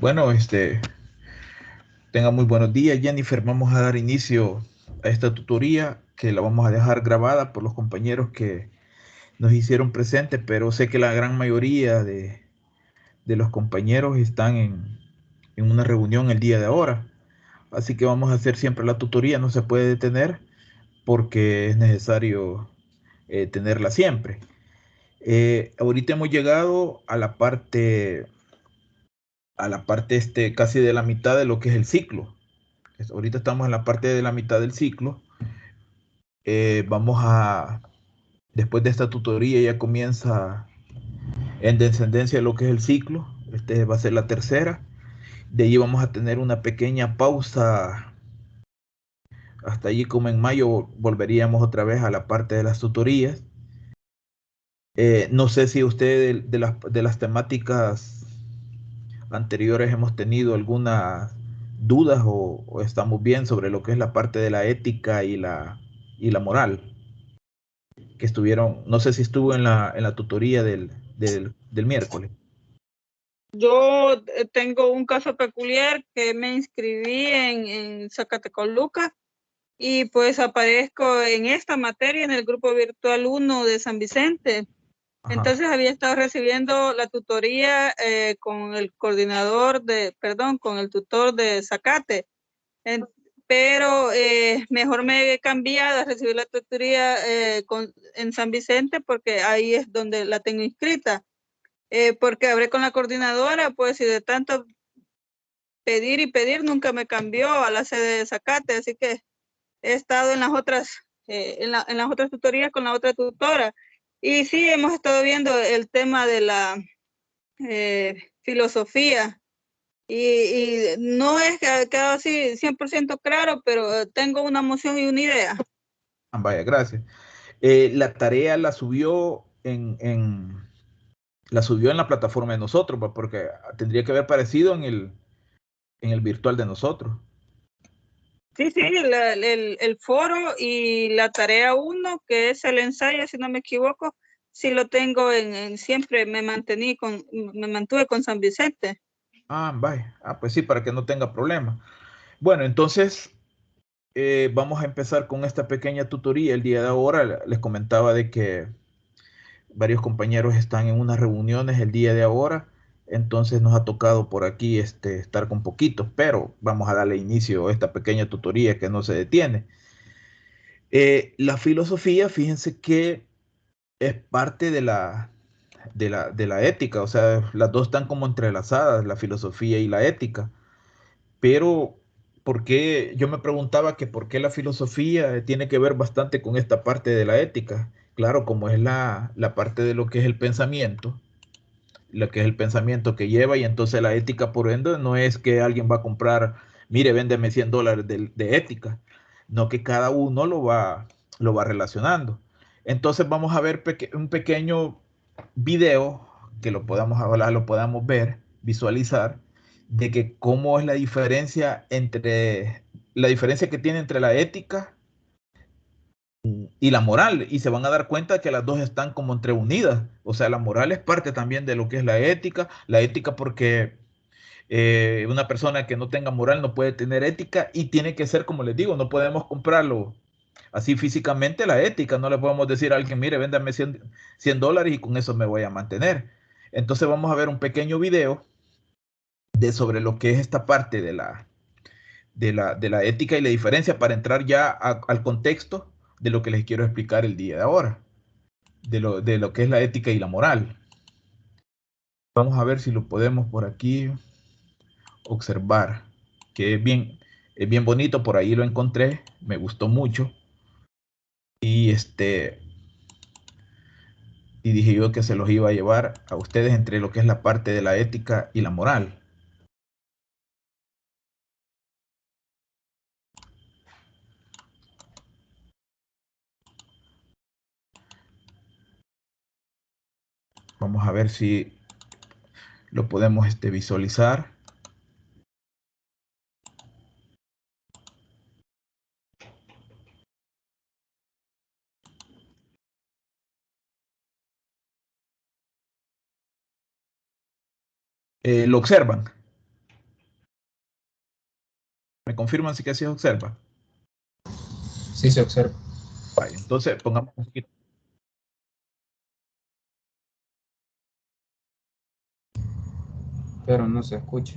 Bueno, tenga muy buenos días, Jennifer. Vamos a dar inicio a esta tutoría que la vamos a dejar grabada por los compañeros que nos hicieron presentes, pero sé que la gran mayoría de los compañeros están en una reunión el día de ahora. Así que vamos a hacer siempre la tutoría, no se puede detener porque es necesario tenerla siempre. Ahorita hemos llegado a la parte casi de la mitad de lo que es el ciclo. Ahorita estamos en la parte de la mitad del ciclo. Vamos a, después de esta tutoría ya comienza en descendencia lo que es el ciclo. Este va a ser la tercera. De allí vamos a tener una pequeña pausa. Hasta allí como en mayo volveríamos otra vez a la parte de las tutorías. No sé si ustedes de las temáticas anteriores hemos tenido algunas dudas o estamos bien sobre lo que es la parte de la ética y la moral. Que estuvieron, no sé si estuvo en la tutoría del miércoles. Yo tengo un caso peculiar que me inscribí en Zacatecoluca y pues aparezco en esta materia en el grupo virtual 1 de San Vicente. Ajá. Entonces había estado recibiendo la tutoría con el coordinador con el tutor de Zacate. En- pero mejor me he cambiado a recibir la tutoría en San Vicente porque ahí es donde la tengo inscrita. Porque hablé con la coordinadora, pues, y de tanto pedir y pedir, nunca me cambió a la sede de Zacate, así que he estado en las otras tutorías con la otra tutora. Y sí, hemos estado viendo el tema de la filosofía. Y no es que ha quedado así 100% claro, pero tengo una moción y una idea. Vaya, gracias. La tarea la subió en la plataforma de nosotros, pues, porque tendría que haber aparecido en el virtual de nosotros. Sí, sí, el foro y la tarea 1, que es el ensayo, si no me equivoco, sí lo tengo siempre me mantuve con San Vicente. Vaya. Pues sí, para que no tenga problema. Bueno, entonces vamos a empezar con esta pequeña tutoría. El día de ahora les comentaba de que varios compañeros están en unas reuniones el día de ahora, entonces nos ha tocado por aquí estar con poquitos, pero vamos a darle inicio a esta pequeña tutoría que no se detiene. La filosofía, fíjense que es parte de la ética, o sea, las dos están como entrelazadas, la filosofía y la ética, pero ¿por qué? Yo me preguntaba que por qué la filosofía tiene que ver bastante con esta parte de la ética. Claro, como es la parte de lo que es el pensamiento, lo que es el pensamiento que lleva, y entonces la ética, por ende, no es que alguien va a comprar, mire, véndeme $100 de ética, no, que cada uno lo va relacionando. Entonces vamos a ver un pequeño video que lo podamos hablar, lo podamos ver, visualizar, de que cómo es la diferencia que tiene entre la ética y la moral, y se van a dar cuenta que las dos están como entre unidas. O sea, la moral es parte también de lo que es la ética porque una persona que no tenga moral no puede tener ética, y tiene que ser, como les digo, no podemos comprarlo así físicamente. La ética, no le podemos decir a alguien, mire, véndame $100 y con eso me voy a mantener. Entonces vamos a ver un pequeño video sobre lo que es esta parte de la ética y la diferencia, para entrar ya al contexto de lo que les quiero explicar el día de ahora, de lo que es la ética y la moral. Vamos a ver si lo podemos por aquí observar, que es bien bonito. Por ahí lo encontré, me gustó mucho, y dije yo que se los iba a llevar a ustedes entre lo que es la parte de la ética y la moral. Vamos a ver si lo podemos visualizar. Lo observan. ¿Me confirman si que así se observa? Sí se observa. Vaya, entonces pongamos un poquito. Pero no se escucha.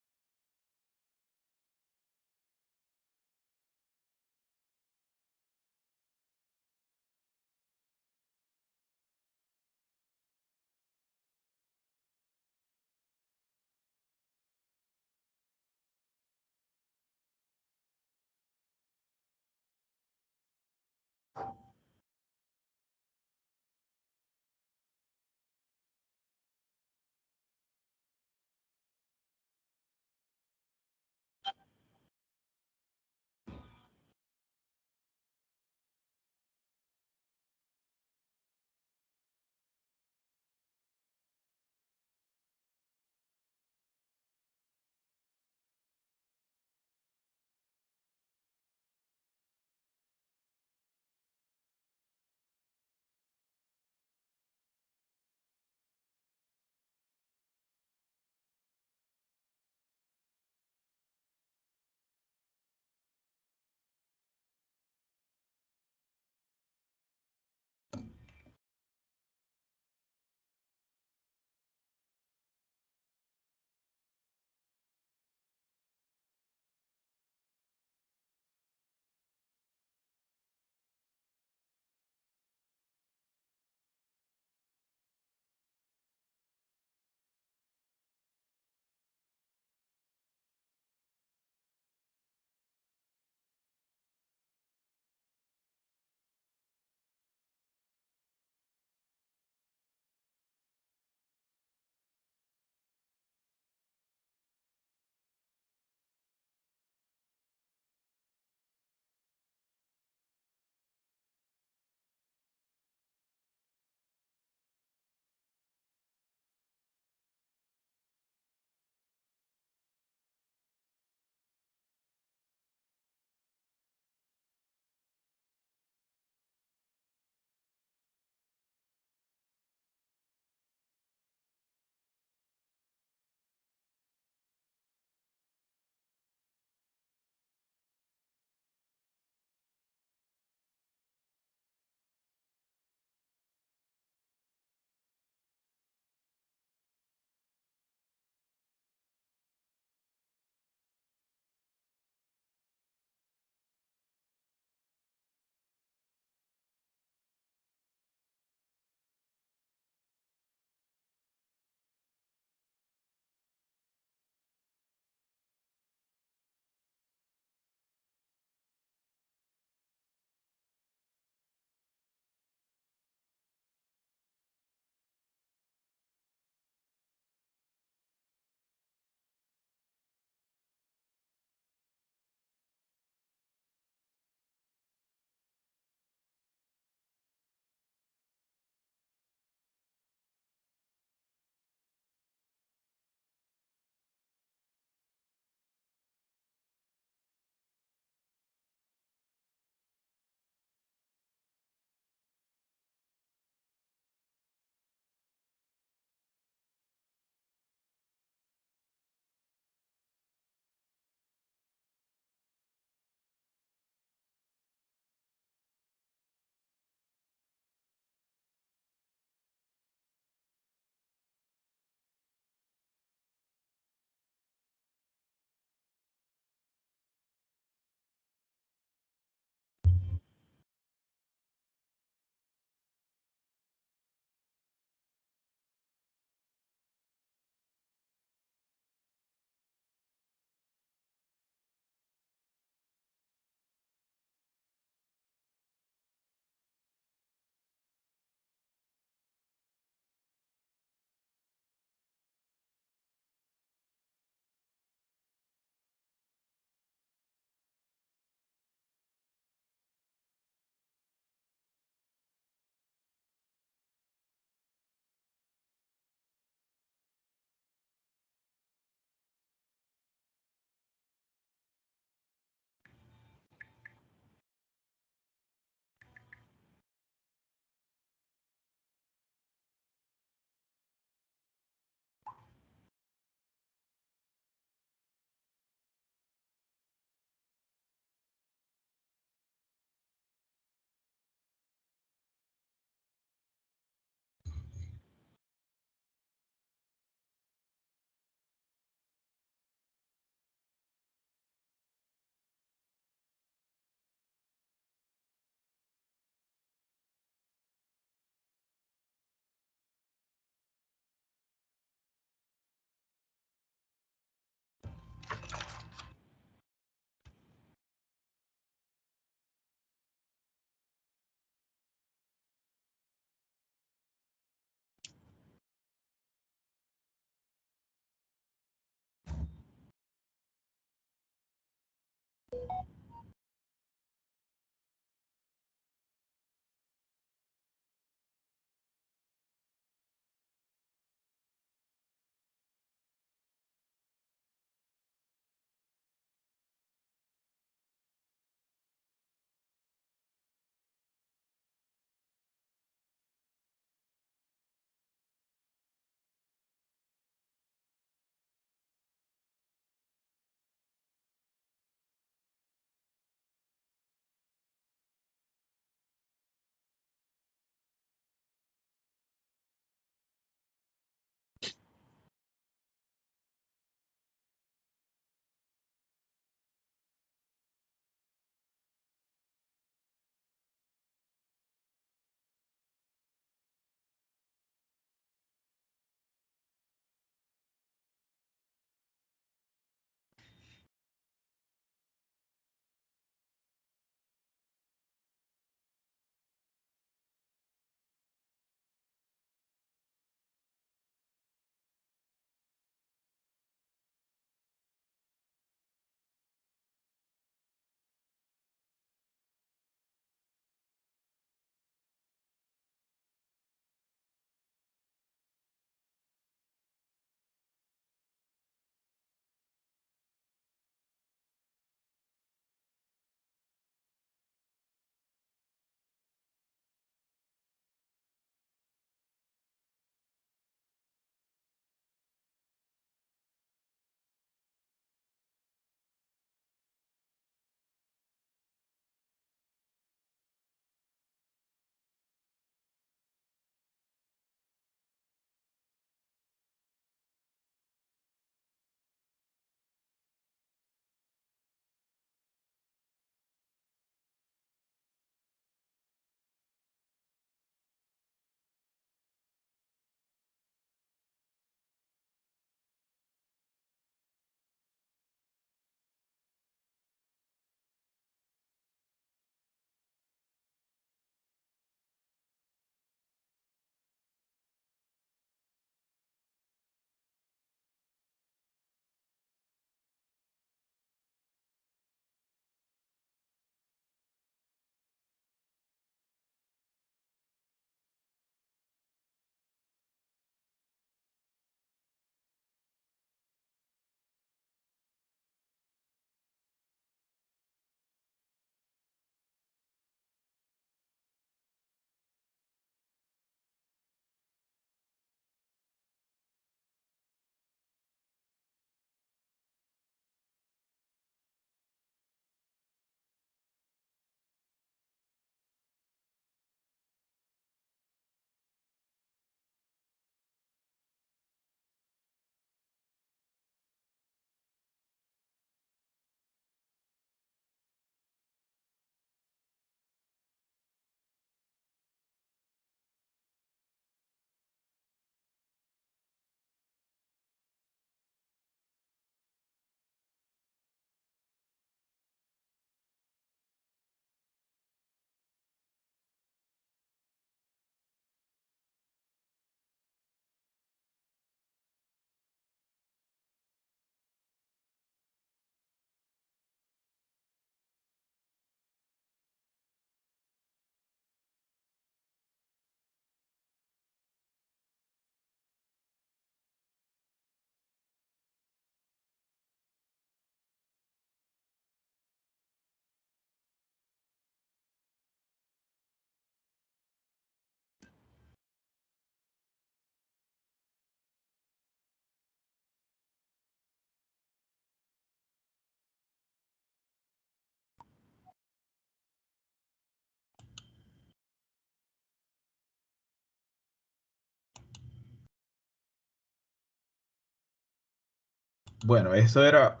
Bueno, eso era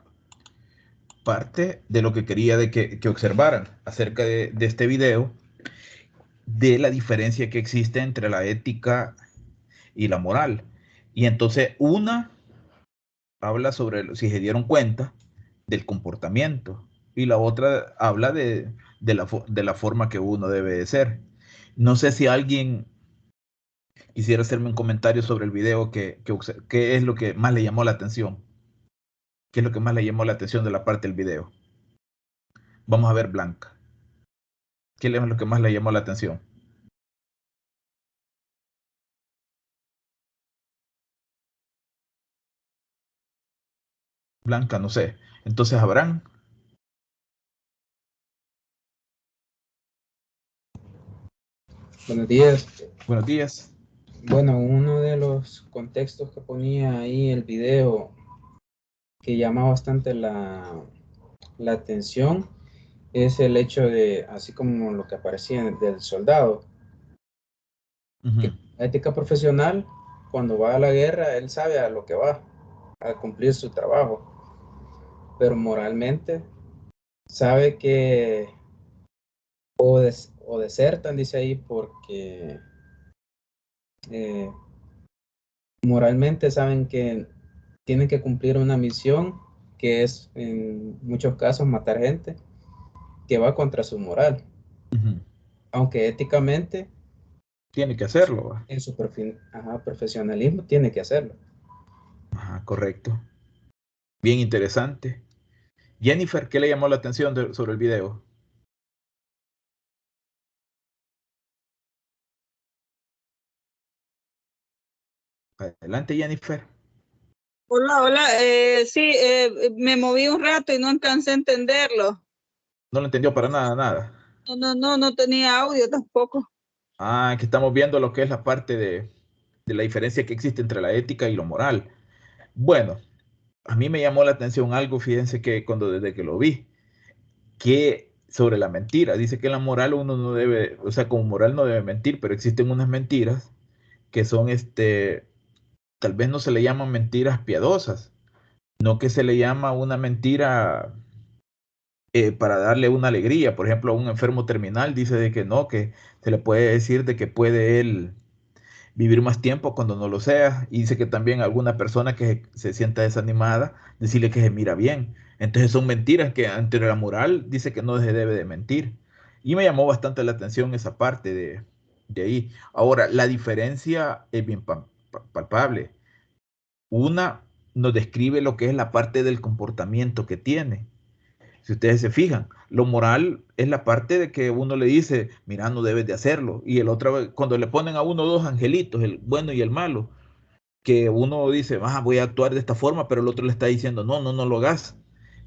parte de lo que quería que observaran acerca de este video, de la diferencia que existe entre la ética y la moral. Y entonces una habla sobre, si se dieron cuenta, del comportamiento, y la otra habla de la forma que uno debe de ser. No sé si alguien quisiera hacerme un comentario sobre el video, que es lo que más le llamó la atención. ¿Qué es lo que más le llamó la atención de la parte del video? Vamos a ver Blanca. ¿Qué es lo que más le llamó la atención? Blanca, no sé. Entonces, Abraham, Buenos días. buenos días. Bueno, uno de los contextos que ponía ahí el video que llama bastante la atención es el hecho de, así como lo que aparecía del soldado, que la ética profesional, cuando va a la guerra, él sabe a lo que va, a cumplir su trabajo, pero moralmente sabe que o desertan, dice ahí, porque moralmente saben que tienen que cumplir una misión que es en muchos casos matar gente, que va contra su moral, aunque éticamente Tiene que hacerlo. ¿Va? en su profesionalismo tiene que hacerlo. Ajá, correcto. Bien interesante. Jennifer, ¿qué le llamó la atención sobre el video? Adelante, Jennifer. Hola, hola. Sí, me moví un rato y no alcancé a entenderlo. No lo entendió para nada, nada. No tenía audio tampoco. Ah, que estamos viendo lo que es la parte de la diferencia que existe entre la ética y lo moral. Bueno, a mí me llamó la atención algo, fíjense que desde que lo vi, que sobre la mentira, dice que la moral uno no debe, o sea, como moral no debe mentir, pero existen unas mentiras que son, tal vez no se le llaman mentiras piadosas, no que se le llama una mentira para darle una alegría. Por ejemplo, a un enfermo terminal dice de que no, que se le puede decir de que puede él vivir más tiempo cuando no lo sea. Y dice que también a alguna persona que se sienta desanimada, decirle que se mira bien. Entonces son mentiras que ante la moral dice que no se debe de mentir. Y me llamó bastante la atención esa parte de ahí. Ahora, la diferencia es bien palpable. Una nos describe lo que es la parte del comportamiento que tiene. Si ustedes se fijan, lo moral es la parte de que uno le dice, mira, no debes de hacerlo. Y el otro, cuando le ponen a uno dos angelitos, el bueno y el malo, que uno dice, ah, voy a actuar de esta forma, pero el otro le está diciendo, no lo hagas.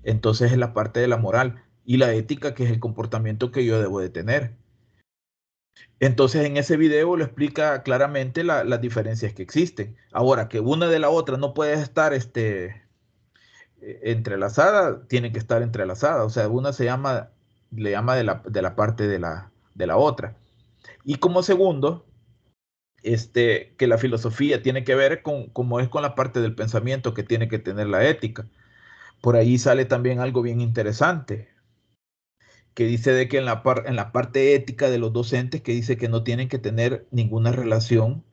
Entonces es la parte de la moral y la ética, que es el comportamiento que yo debo de tener. Entonces en ese video lo explica claramente las diferencias que existen. Ahora, que una de la otra no puede estar entrelazada, tiene que estar entrelazada. O sea, una le llama de la parte de la otra. Y como segundo, que la filosofía tiene que ver con cómo es con la parte del pensamiento que tiene que tener la ética. Por ahí sale también algo bien interesante, que dice de que en la parte ética de los docentes, que dice que no tienen que tener ninguna relación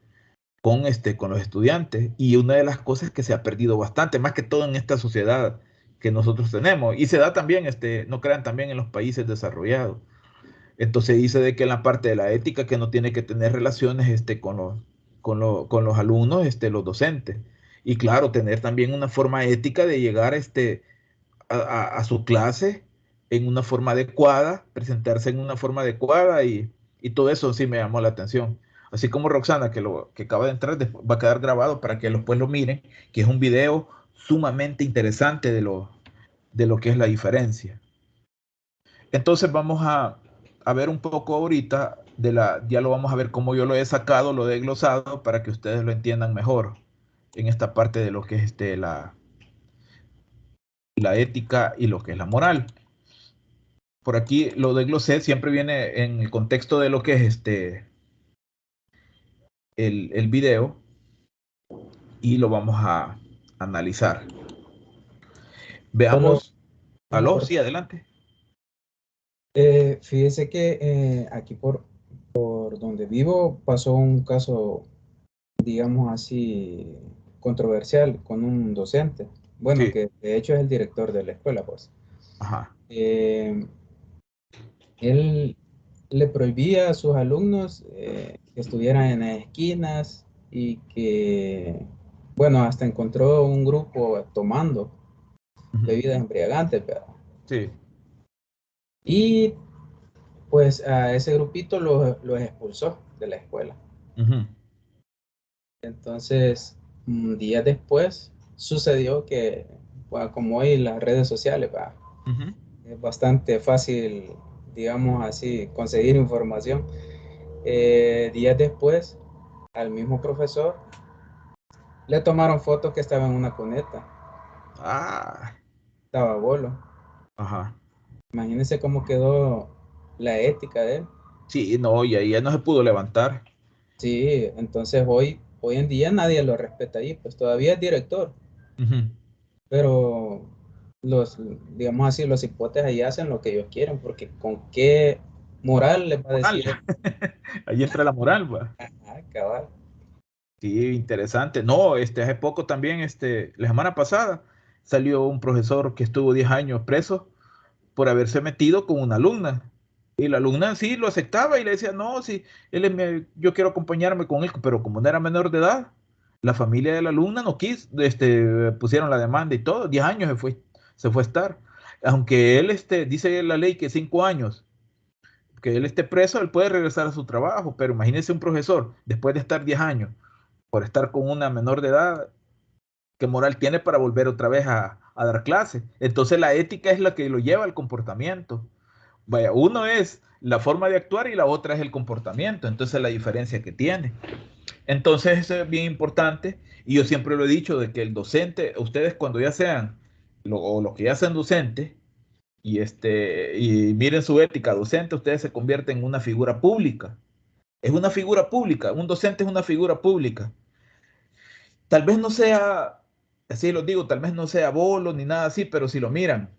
con los estudiantes. Y una de las cosas que se ha perdido bastante, más que todo en esta sociedad que nosotros tenemos, y se da también, no crean, también en los países desarrollados. Entonces dice de que en la parte de la ética que no tiene que tener relaciones con los alumnos, los docentes. Y claro, tener también una forma ética de llegar a su clase en una forma adecuada, presentarse en una forma adecuada y todo eso sí me llamó la atención. Así como Roxana, que acaba de entrar, va a quedar grabado para que después lo miren, que es un video sumamente interesante de lo que es la diferencia. Entonces vamos a ver un poco ahorita ya lo vamos a ver cómo yo lo he sacado, lo he glosado para que ustedes lo entiendan mejor en esta parte de lo que es la ética y lo que es la moral. Por aquí lo desglosé, siempre viene en el contexto de lo que es el video y lo vamos a analizar. Veamos. Solo, Aló, sí, adelante. fíjese que aquí por donde vivo pasó un caso, digamos así, controversial con un docente. Bueno, Sí, que de hecho es el director de la escuela, pues. ajá. Eh, Él le prohibía a sus alumnos que estuvieran en las esquinas y que, bueno, hasta encontró un grupo tomando Ujú. bebidas embriagantes, ¿verdad? Sí. Y pues a ese grupito los expulsó de la escuela. Ujú. Entonces, días después sucedió que, bueno, como hoy las redes sociales, ¿verdad? Ujú. Es bastante fácil, digamos así, conseguir información. Días después, al mismo profesor le tomaron fotos que estaba en una cuneta, Ah, estaba bolo. ajá. Imagínense cómo quedó la ética de él. Sí, no, y ahí ya no se pudo levantar. Sí, entonces hoy en día nadie lo respeta ahí, pues todavía es director, Ujú. pero los, digamos así, los hipotes ahí hacen lo que ellos quieren, porque con qué moral les va a Moral. decir él. Ahí entra la moral, va. Ajá, cabal. Sí, interesante. No, hace poco también, la semana pasada, salió un profesor que estuvo 10 años preso por haberse metido con una alumna. Y la alumna sí lo aceptaba y le decía, no, sí, yo quiero acompañarme con él, pero como no era menor de edad, la familia de la alumna no quiso, pusieron la demanda y todo, 10 años se fue a estar. Aunque él, dice la ley que 5 años, que él esté preso, él puede regresar a su trabajo, pero imagínese un profesor, después de estar 10 años, por estar con una menor de edad, ¿qué moral tiene para volver otra vez a dar clase? Entonces la ética es la que lo lleva al comportamiento. Vaya, uno es la forma de actuar y la otra es el comportamiento. Entonces la diferencia que tiene. Entonces eso es bien importante y yo siempre lo he dicho de que el docente, ustedes cuando ya sean, o los que ya sean docentes y miren su ética docente, ustedes se convierten en una figura pública. Es una figura pública, un docente es una figura pública. Tal vez no sea, así lo digo, tal vez no sea bolo ni nada así, pero si lo miran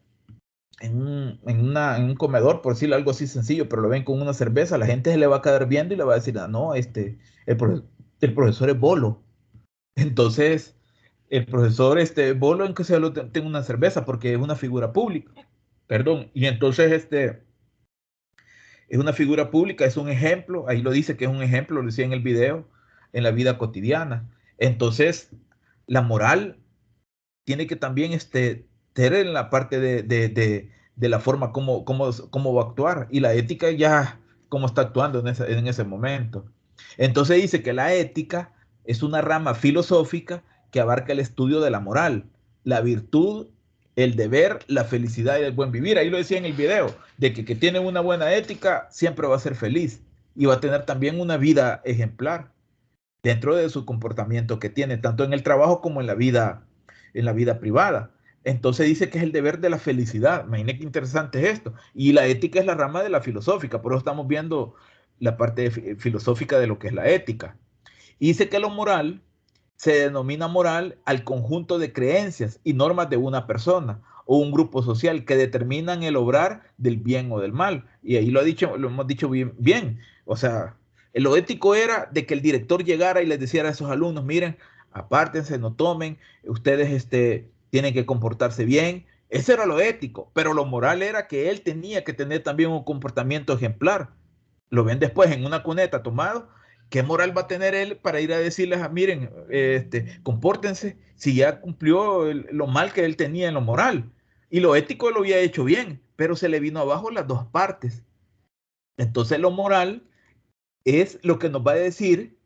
en un comedor, por decirlo algo así sencillo, pero lo ven con una cerveza, la gente se le va a quedar viendo y le va a decir, ah, no, el profesor es bolo. Entonces, el profesor bolo en que se lo tenga una cerveza porque es una figura pública. Perdón. Y entonces, es una figura pública, es un ejemplo, ahí lo dice que es un ejemplo, lo decía en el video, en la vida cotidiana. Entonces, la moral tiene que también tener en la parte de la forma cómo va a actuar y la ética ya cómo está actuando en ese momento. Entonces dice que la ética es una rama filosófica que abarca el estudio de la moral, la virtud, el deber, la felicidad y el buen vivir. Ahí lo decía en el video, de que tiene una buena ética siempre va a ser feliz y va a tener también una vida ejemplar dentro de su comportamiento que tiene, tanto en el trabajo como en la vida privada. Entonces dice que es el deber de la felicidad. Imagínate qué interesante es esto. Y la ética es la rama de la filosófica, por eso estamos viendo la parte filosófica de lo que es la ética. Y dice que lo moral se denomina moral al conjunto de creencias y normas de una persona o un grupo social que determinan el obrar del bien o del mal. Y ahí lo hemos dicho bien, bien. O sea, lo ético era de que el director llegara y les dijera a esos alumnos, miren, apártense, no tomen, ustedes tienen que comportarse bien. Eso era lo ético, pero lo moral era que él tenía que tener también un comportamiento ejemplar. Lo ven después en una cuneta tomado. ¿Qué moral va a tener él para ir a decirles, miren, compórtense si ya cumplió lo mal que él tenía en lo moral? Y lo ético lo había hecho bien, pero se le vino abajo las dos partes. Entonces lo moral es lo que nos va a decir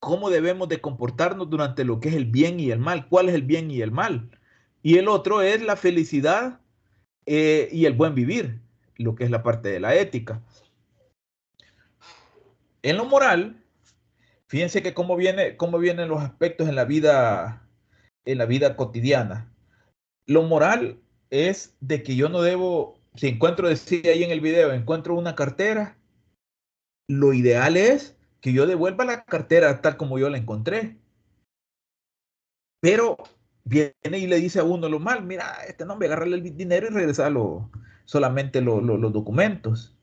cómo debemos de comportarnos durante lo que es el bien y el mal, cuál es el bien y el mal. Y el otro es la felicidad y el buen vivir, lo que es la parte de la ética. En lo moral, fíjense que cómo vienen los aspectos en la vida cotidiana. Lo moral es de que yo no debo, si encuentro, decía ahí en el video, encuentro una cartera, lo ideal es que yo devuelva la cartera tal como yo la encontré. Pero viene y le dice a uno lo mal, mira, no, voy a agarrarle el dinero y regresarlo solamente los documentos.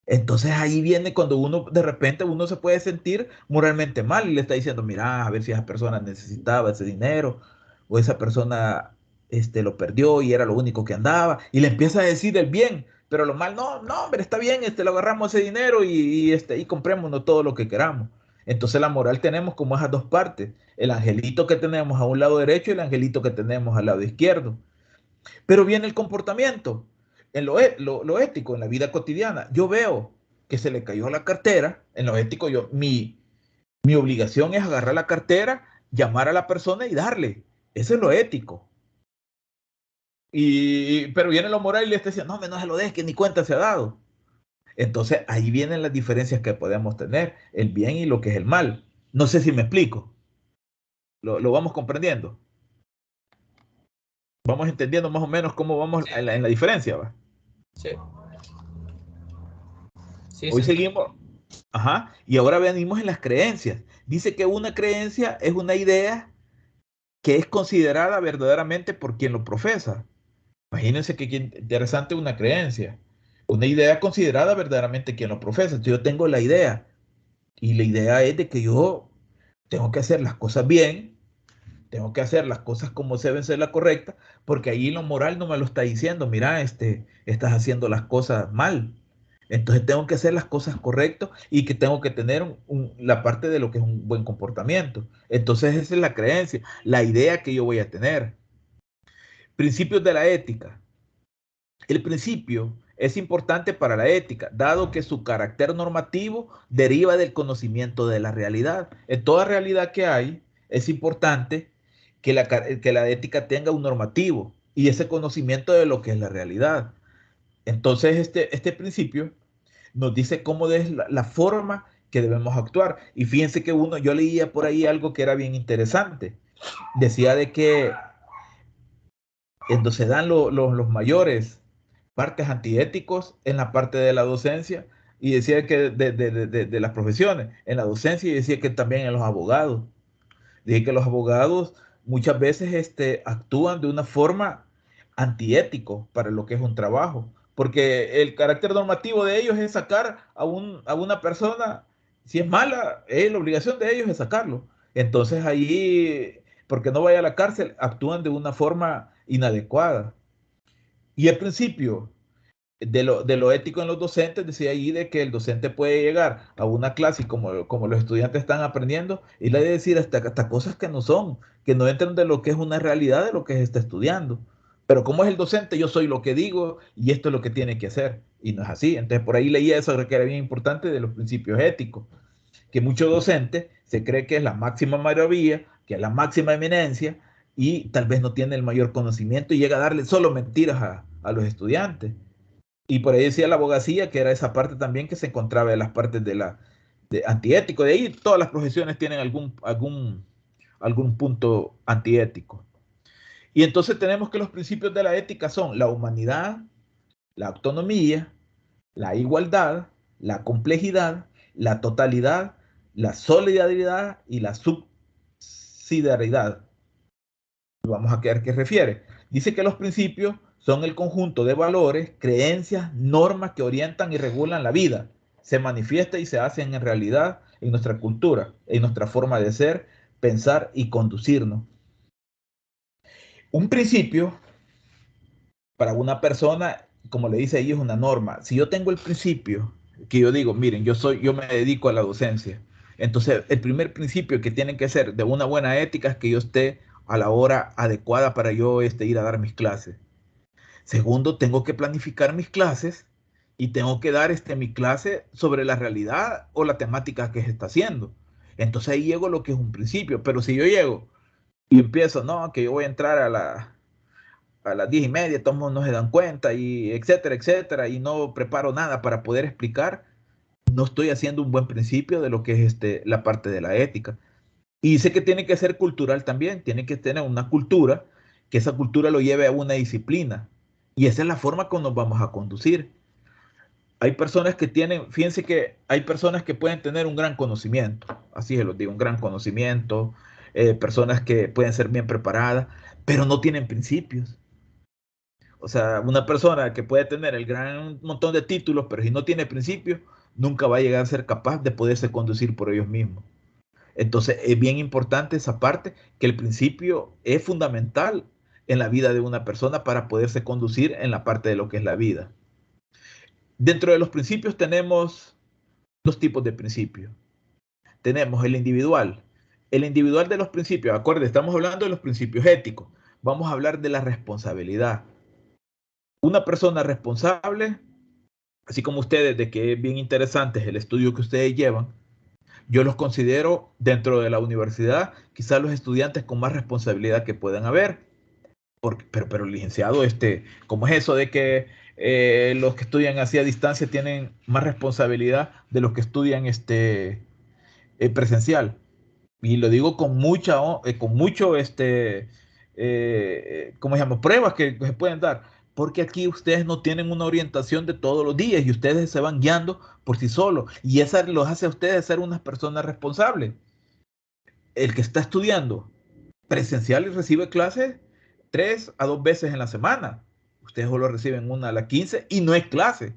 Entonces ahí viene cuando uno, de repente, uno se puede sentir moralmente mal y le está diciendo, mira, a ver si esa persona necesitaba ese dinero o esa persona lo perdió y era lo único que andaba. Y le empieza a decir el bien, pero lo mal, no, no, hombre, está bien, lo agarramos ese dinero y comprémonos todo lo que queramos. Entonces la moral tenemos como esas dos partes, el angelito que tenemos a un lado derecho y el angelito que tenemos al lado izquierdo. Pero viene el comportamiento, en lo ético, en la vida cotidiana. Yo veo que se le cayó la cartera, en lo ético, mi obligación es agarrar la cartera, llamar a la persona y darle. Eso es lo ético. Pero viene lo moral y le está diciendo, no, no se lo des, que ni cuenta se ha dado. Entonces ahí vienen las diferencias que podemos tener, el bien y lo que es el mal. No sé si me explico. Lo vamos comprendiendo. Vamos entendiendo más o menos cómo vamos Sí, en la diferencia, ¿va? sí, sí, Hoy se seguimos. Ajá. Y ahora venimos en las creencias. Dice que una creencia es una idea que es considerada verdaderamente por quien lo profesa. Imagínense qué interesante una creencia. Una idea considerada verdaderamente quien lo profesa. Entonces yo tengo la idea. Y la idea es de que yo tengo que hacer las cosas bien, tengo que hacer las cosas como deben ser la correcta, porque ahí lo moral no me lo está diciendo, mira, estás haciendo las cosas mal. Entonces tengo que hacer las cosas correctas y que tengo que tener la parte de lo que es un buen comportamiento. Entonces esa es la creencia, la idea que yo voy a tener. Principios de la ética. El principio es importante para la ética, dado que su carácter normativo deriva del conocimiento de la realidad. En toda realidad que hay, es importante que la ética tenga un normativo y ese conocimiento de lo que es la realidad. Entonces, este principio nos dice cómo es la forma que debemos actuar. Y fíjense que yo leía por ahí algo que era bien interesante. Decía de que entonces se dan los mayores partes antiéticos en la parte de la docencia y decía que de las profesiones, en la docencia y decía que también en los abogados. Dije que los abogados muchas veces actúan de una forma antiético para lo que es un trabajo, porque el carácter normativo de ellos es sacar a una persona, si es mala, la obligación de ellos es sacarlo. Entonces ahí, porque no vaya a la cárcel, actúan de una forma inadecuada. Y al principio, de lo ético en los docentes, decía ahí de que el docente puede llegar a una clase y como los estudiantes están aprendiendo, y le decir hasta cosas que no son, que no entran de lo que es una realidad de lo que se está estudiando. Pero como es el docente, yo soy lo que digo y esto es lo que tiene que hacer. Y no es así. Entonces por ahí leía eso que era bien importante de los principios éticos, que muchos docentes se cree que es la máxima maravilla, que es la máxima eminencia y tal vez no tiene el mayor conocimiento y llega a darle solo mentiras a los estudiantes. Y por ahí decía la abogacía que era esa parte también que se encontraba en las partes de antiético. De ahí todas las profesiones tienen algún punto antiético. Y entonces tenemos que los principios de la ética son la humanidad, la autonomía, la igualdad, la complejidad, la totalidad, la solidaridad y la subsidiariedad. Vamos a ver qué refiere. Dice que los principios son el conjunto de valores, creencias, normas que orientan y regulan la vida. Se manifiesta y se hacen en realidad en nuestra cultura, en nuestra forma de ser, pensar y conducirnos. Un principio para una persona, como le dice ahí, es una norma. Si yo tengo el principio que yo digo, miren, yo me dedico a la docencia. Entonces, el primer principio que tiene que ser de una buena ética es que yo esté a la hora adecuada para yo ir a dar mis clases. Segundo, tengo que planificar mis clases y tengo que dar mi clase sobre la realidad o la temática que se está haciendo. Entonces ahí llego a lo que es un principio. Pero si yo llego y empiezo, no, que yo voy a entrar a las 10:30, todos no se dan cuenta, y etcétera, etcétera, y no preparo nada para poder explicar, no estoy haciendo un buen principio de lo que es la parte de la ética. Y sé que tiene que ser cultural también, tiene que tener una cultura, que esa cultura lo lleve a una disciplina. Y esa es la forma como nos vamos a conducir. Hay personas que fíjense que hay personas que pueden tener un gran conocimiento, así se los digo, un gran conocimiento, personas que pueden ser bien preparadas, pero no tienen principios. O sea, una persona que puede tener el gran montón de títulos, pero si no tiene principios, nunca va a llegar a ser capaz de poderse conducir por ellos mismos. Entonces, es bien importante esa parte, que el principio es fundamental en la vida de una persona para poderse conducir en la parte de lo que es la vida. Dentro de los principios tenemos dos tipos de principios. Tenemos el individual. El individual de los principios, acuérdense, estamos hablando de los principios éticos. Vamos a hablar de la responsabilidad. Una persona responsable, así como ustedes, de que es bien interesante el estudio que ustedes llevan, yo los considero dentro de la universidad quizás los estudiantes con más responsabilidad que puedan haber. Pero licenciado, ¿cómo es eso de que los que estudian así a distancia tienen más responsabilidad de los que estudian presencial? Y lo digo con mucho, ¿cómo se llama? Pruebas que se pueden dar. Porque aquí ustedes no tienen una orientación de todos los días y ustedes se van guiando por sí solos. Y esa los hace a ustedes ser unas personas responsables. El que está estudiando presencial y recibe clases 3 a 2 veces en la semana. Ustedes solo reciben una a las 15 y no es clase,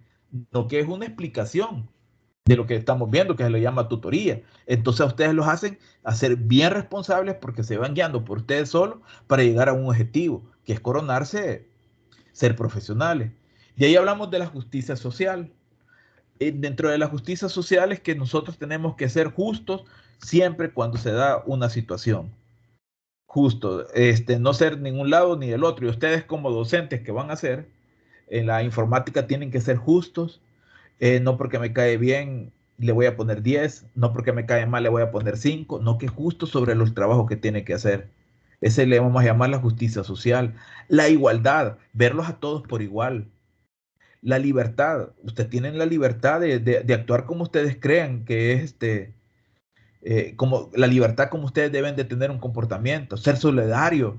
no que es una explicación de lo que estamos viendo, que se le llama tutoría. Entonces a ustedes los hacen a ser bien responsables porque se van guiando por ustedes solos para llegar a un objetivo, que es coronarse, ser profesionales. Y ahí hablamos de la justicia social. Dentro de la justicia social es que nosotros tenemos que ser justos siempre cuando se da una situación. Justo, no ser ningún lado ni del otro. Y ustedes como docentes que van a ser en la informática tienen que ser justos. No porque me cae bien le voy a poner 10, no porque me cae mal le voy a poner 5, no, que justo sobre los trabajos que tiene que hacer. Ese le vamos a llamar la justicia social. La igualdad, verlos a todos por igual. La libertad, ustedes tienen la libertad de actuar como ustedes crean que es como la libertad como ustedes deben de tener un comportamiento, ser solidario.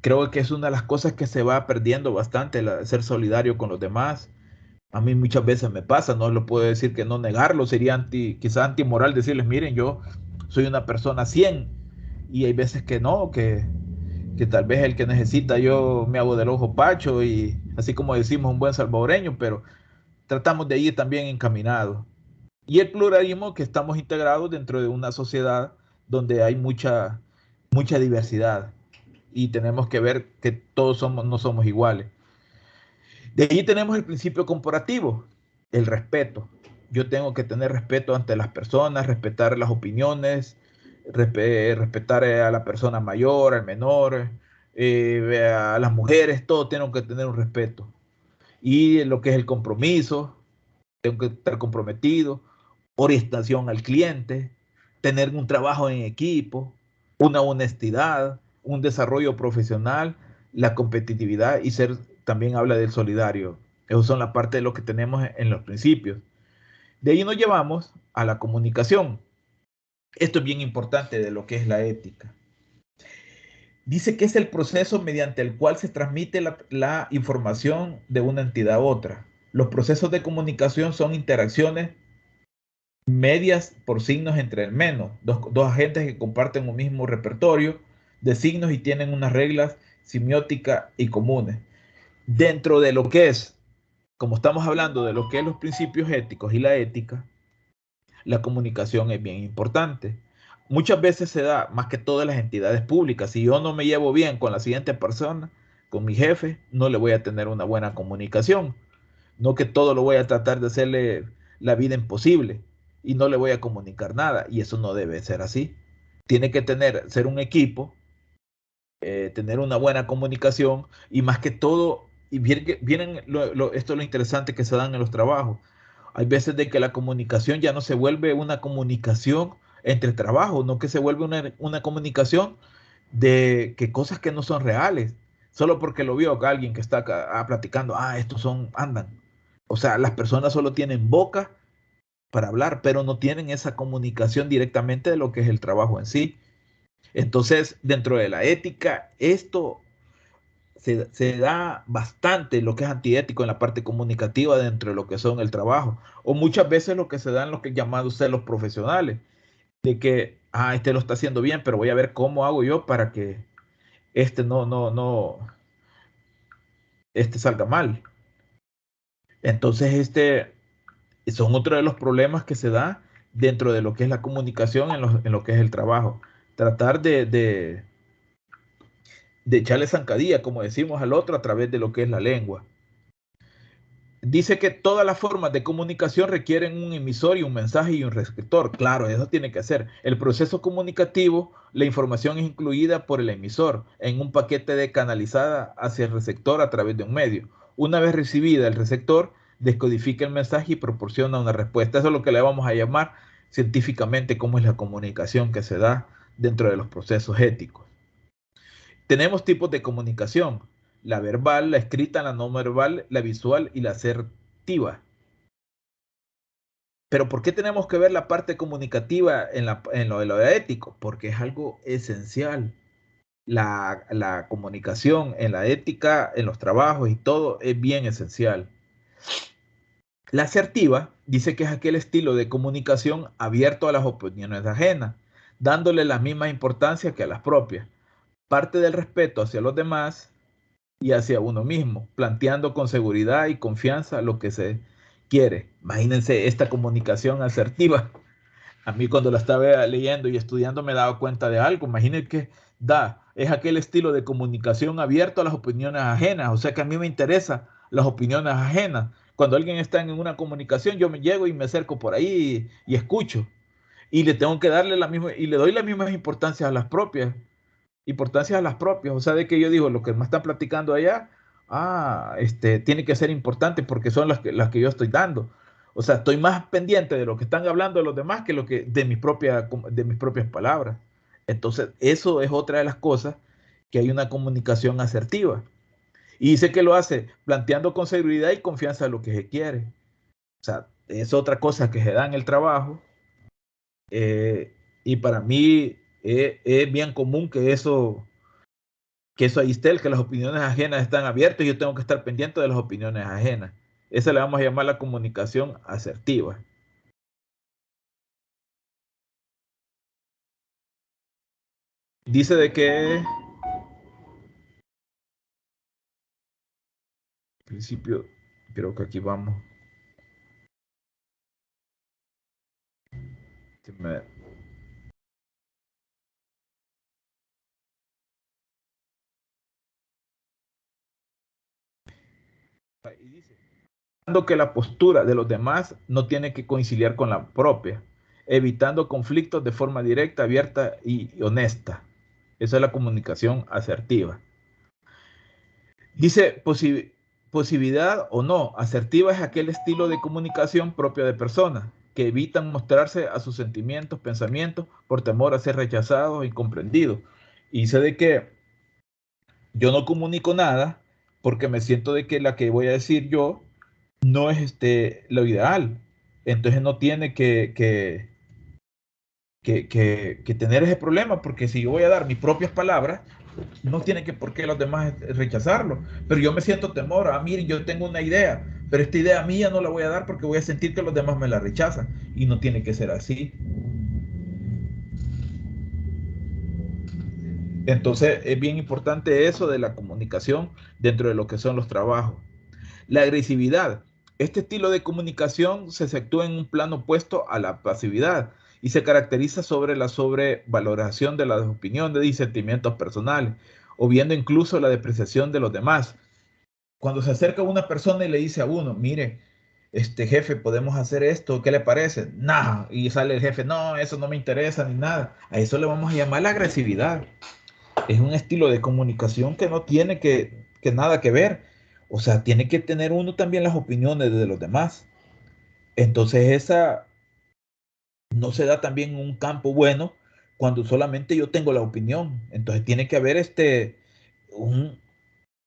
Creo que es una de las cosas que se va perdiendo bastante, ser solidario con los demás. A mí muchas veces me pasa, no lo puedo decir que no negarlo, sería quizás antimoral decirles, miren, yo soy una persona 100 y hay veces que no, que tal vez el que necesita yo me hago del ojo pacho y así como decimos un buen salvadoreño, pero tratamos de ir también encaminados. Y el pluralismo, que estamos integrados dentro de una sociedad donde hay mucha diversidad y tenemos que ver que todos no somos iguales. De ahí tenemos el principio comparativo, el respeto. Yo tengo que tener respeto ante las personas, respetar las opiniones, respetar a la persona mayor, al menor, a las mujeres, todo tengo que tener un respeto. Y lo que es el compromiso, tengo que estar comprometido, orientación al cliente, tener un trabajo en equipo, una honestidad, un desarrollo profesional, la competitividad y ser, también habla del solidario. Esas son la parte de lo que tenemos en los principios. De ahí nos llevamos a la comunicación. Esto es bien importante de lo que es la ética. Dice que es el proceso mediante el cual se transmite la información de una entidad a otra. Los procesos de comunicación son interacciones medias por signos entre el menos, dos agentes que comparten un mismo repertorio de signos y tienen unas reglas semióticas y comunes. Dentro de lo que es, como estamos hablando de lo que es los principios éticos y la ética, la comunicación es bien importante. Muchas veces se da, más que todas las entidades públicas, si yo no me llevo bien con la siguiente persona, con mi jefe, no le voy a tener una buena comunicación. No que todo lo voy a tratar de hacerle la vida imposible y no le voy a comunicar nada. Y eso no debe ser así. Tiene que ser un equipo, tener una buena comunicación y más que todo, y vienen esto es lo interesante que se dan en los trabajos. Hay veces de que la comunicación ya no se vuelve una comunicación entre trabajos, no que se vuelve una comunicación de que cosas que no son reales, solo porque lo vio alguien que está acá, platicando, estos andan. O sea, las personas solo tienen boca para hablar, pero no tienen esa comunicación directamente de lo que es el trabajo en sí. Entonces, dentro de la ética, esto se da bastante lo que es antiético en la parte comunicativa dentro de lo que son el trabajo. O muchas veces lo que se da en lo que llaman ustedes los profesionales, de que este lo está haciendo bien, pero voy a ver cómo hago yo para que este este salga mal. Entonces, son otro de los problemas que se da dentro de lo que es la comunicación en lo que es el trabajo. Tratar de echarle zancadilla, como decimos al otro, a través de lo que es la lengua. Dice que todas las formas de comunicación requieren un emisor y un mensaje y un receptor. Claro, eso tiene que ser. El proceso comunicativo, la información es incluida por el emisor en un paquete de canalizada hacia el receptor a través de un medio. Una vez recibida, el receptor descodifica el mensaje y proporciona una respuesta. Eso es lo que le vamos a llamar científicamente cómo es la comunicación que se da dentro de los procesos éticos. Tenemos tipos de comunicación: la verbal, la escrita, la no verbal, la visual y la asertiva. Pero ¿por qué tenemos que ver la parte comunicativa en lo de lo ético? Porque es algo esencial. La comunicación en la ética, en los trabajos y todo es bien esencial. La asertiva dice que es aquel estilo de comunicación abierto a las opiniones ajenas, dándole la misma importancia que a las propias. Parte del respeto hacia los demás y hacia uno mismo, planteando con seguridad y confianza lo que se quiere. Imagínense esta comunicación asertiva. A mí cuando la estaba leyendo y estudiando me daba cuenta de algo. Imagínense que es aquel estilo de comunicación abierto a las opiniones ajenas. O sea que a mí me interesan las opiniones ajenas. Cuando alguien está en una comunicación, yo me llego y me acerco por ahí y escucho. Y le tengo que darle la misma, y le doy las mismas importancias a las propias. Importancias a las propias. O sea, de que yo digo, lo que me están platicando allá, tiene que ser importante porque son las que yo estoy dando. O sea, estoy más pendiente de lo que están hablando los demás que de mis propias palabras. Entonces, eso es otra de las cosas que hay una comunicación asertiva. Y dice que lo hace planteando con seguridad y confianza lo que se quiere. O sea, es otra cosa que se da en el trabajo. Y para mí es bien común que eso ahí esté, que las opiniones ajenas están abiertas y yo tengo que estar pendiente de las opiniones ajenas. Esa le vamos a llamar la comunicación asertiva. Dice de que en principio, creo que aquí vamos. Y dice que la postura de los demás no tiene que coincidir con la propia, evitando conflictos de forma directa, abierta y honesta. Esa es la comunicación asertiva. Dice posibilidad o no. Asertiva es aquel estilo de comunicación propio de personas que evitan mostrarse a sus sentimientos, pensamientos, por temor a ser rechazados e incomprendidos. Y sé de que yo no comunico nada porque me siento de que la que voy a decir yo no es lo ideal. Entonces no tiene que tener ese problema, porque si yo voy a dar mis propias palabras, no tiene que por qué los demás rechazarlo. Pero yo me siento temor. Miren, yo tengo una idea, pero esta idea mía no la voy a dar porque voy a sentir que los demás me la rechazan. Y no tiene que ser así. Entonces es bien importante eso de la comunicación dentro de lo que son los trabajos. La agresividad. Este estilo de comunicación se efectúa en un plano opuesto a la pasividad y se caracteriza sobre la sobrevaloración de las opiniones y sentimientos personales, o viendo incluso la depreciación de los demás. Cuando se acerca una persona y le dice a uno, mire, jefe, podemos hacer esto, ¿qué le parece? Nah, y sale el jefe, no, eso no me interesa ni nada. A eso le vamos a llamar la agresividad. Es un estilo de comunicación que no tiene que nada que ver. O sea, tiene que tener uno también las opiniones de los demás. Entonces esa no se da también en un campo bueno cuando solamente yo tengo la opinión. Entonces tiene que haber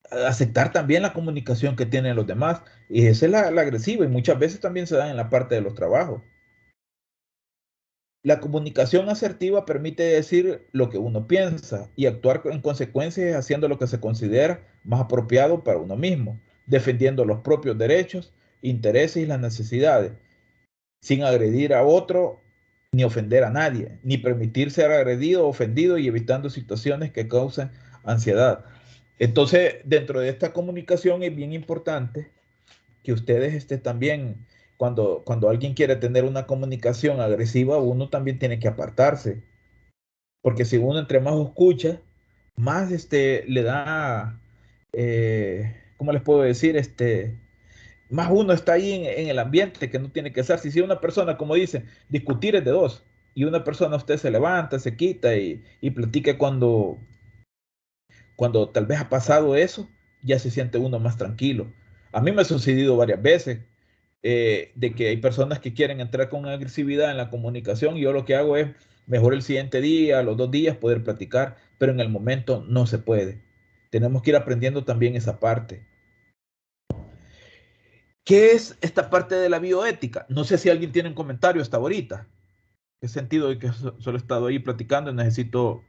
aceptar también la comunicación que tienen los demás. Y esa es la agresiva y muchas veces también se da en la parte de los trabajos. La comunicación asertiva permite decir lo que uno piensa y actuar en consecuencia haciendo lo que se considera más apropiado para uno mismo, defendiendo los propios derechos, intereses y las necesidades, sin agredir a otro ni ofender a nadie, ni permitir ser agredido o ofendido y evitando situaciones que causen ansiedad. Entonces, dentro de esta comunicación es bien importante que ustedes también, cuando alguien quiere tener una comunicación agresiva, uno también tiene que apartarse, porque si uno entre más escucha, más le da, ¿cómo les puedo decir? Más uno está ahí en el ambiente que no tiene que ser. Si una persona, como dice, discutir es de dos, y una persona usted se levanta, se quita y platica cuando tal vez ha pasado eso, ya se siente uno más tranquilo. A mí me ha sucedido varias veces de que hay personas que quieren entrar con agresividad en la comunicación y yo lo que hago es mejor el siguiente día, los 2 días poder platicar, pero en el momento no se puede. Tenemos que ir aprendiendo también esa parte. ¿Qué es esta parte de la bioética? No sé si alguien tiene un comentario hasta ahorita. He sentido de que solo he estado ahí platicando y necesito,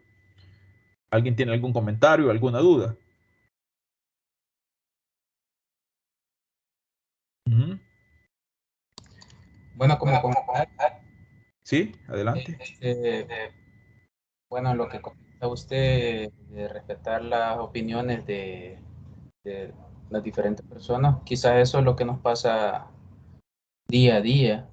¿alguien tiene algún comentario, alguna duda? Ujú. Bueno, como comentario, Sí, adelante. bueno, lo que comenta usted de respetar las opiniones de las diferentes personas, quizás eso es lo que nos pasa día a día.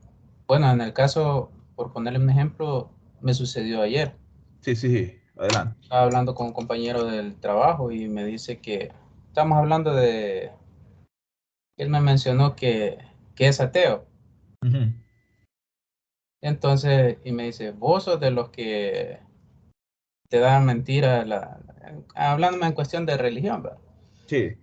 Bueno, en el caso, por ponerle un ejemplo, me sucedió ayer. Sí, sí, sí, adelante. Estaba hablando con un compañero del trabajo y me dice que estamos hablando de, él me mencionó que es ateo. Ujú. Entonces, y me dice, vos sos de los que te dan mentiras, hablándome en cuestión de religión, ¿verdad? Sí.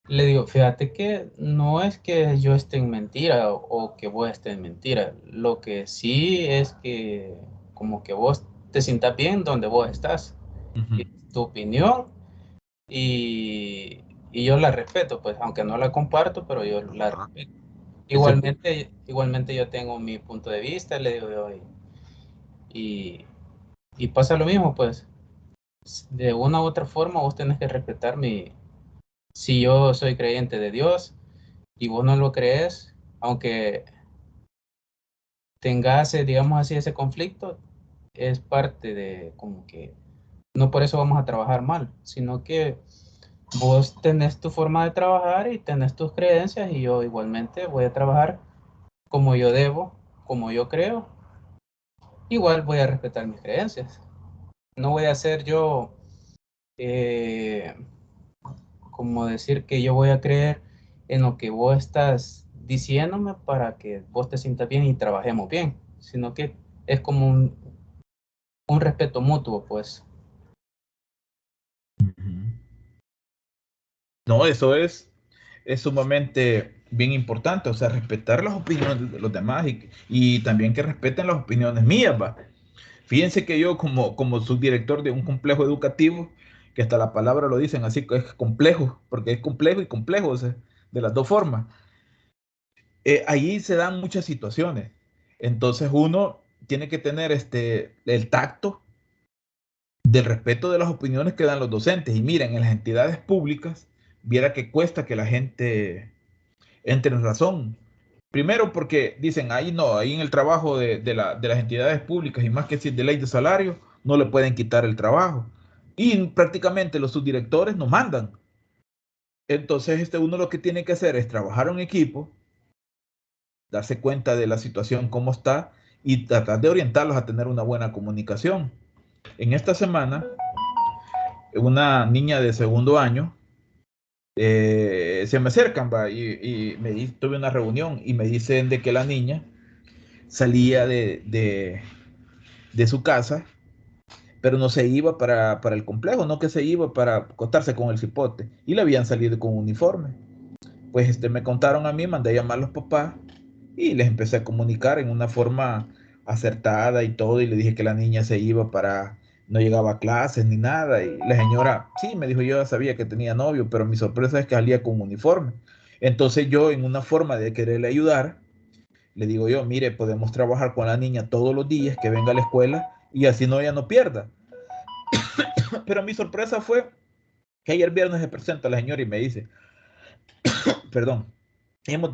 Le digo, fíjate que no es que yo esté en mentira o que vos estés en mentira. Lo que sí es que como que vos te sientas bien donde vos estás. Ujú. Y tu opinión y yo la respeto, pues aunque no la comparto, pero yo la Ajá. respeto. Ese, Igualmente yo tengo mi punto de vista, le digo yo, y, y pasa lo mismo, pues de una u otra forma vos tenés que respetar si yo soy creyente de Dios y vos no lo crees, aunque tengas, digamos así, ese conflicto, es parte de como que no por eso vamos a trabajar mal, sino que vos tenés tu forma de trabajar y tenés tus creencias y yo igualmente voy a trabajar como yo debo, como yo creo, igual voy a respetar mis creencias. No voy a hacer yo, eh, como decir que yo voy a creer en lo que vos estás diciéndome para que vos te sientas bien y trabajemos bien, sino que es como un respeto mutuo, pues. Ujú. No, eso es sumamente bien importante, o sea, respetar las opiniones de los demás y también que respeten las opiniones mías, va. Fíjense que yo como subdirector de un complejo educativo, que hasta la palabra lo dicen así, que es complejo, porque es complejo y complejo, o sea, de las dos formas. Ahí se dan muchas situaciones. Entonces uno tiene que tener el tacto del respeto de las opiniones que dan los docentes. Y miren, en las entidades públicas, viera que cuesta que la gente entre en razón. Primero porque dicen, ahí no, ahí en el trabajo de las entidades públicas, y más que si es de ley de salario, no le pueden quitar el trabajo. Y prácticamente los subdirectores no mandan. Entonces, uno lo que tiene que hacer es trabajar en equipo, darse cuenta de la situación, cómo está, y tratar de orientarlos a tener una buena comunicación. En esta semana, una niña de segundo año se me acercan, va, tuve una reunión y me dicen de que la niña salía de su casa, pero no se iba para el complejo, no que se iba para acostarse con el cipote, y le habían salido con uniforme. Pues me contaron a mí, mandé a llamar a los papás y les empecé a comunicar en una forma acertada y todo, y le dije que la niña se iba no llegaba a clases ni nada, y la señora, sí, me dijo, yo ya sabía que tenía novio, pero mi sorpresa es que salía con uniforme. Entonces yo, en una forma de quererle ayudar, le digo yo, mire, podemos trabajar con la niña todos los días, que venga a la escuela, y así no, ella no pierda. Pero mi sorpresa fue que ayer viernes se presenta la señora y me dice, perdón, hemos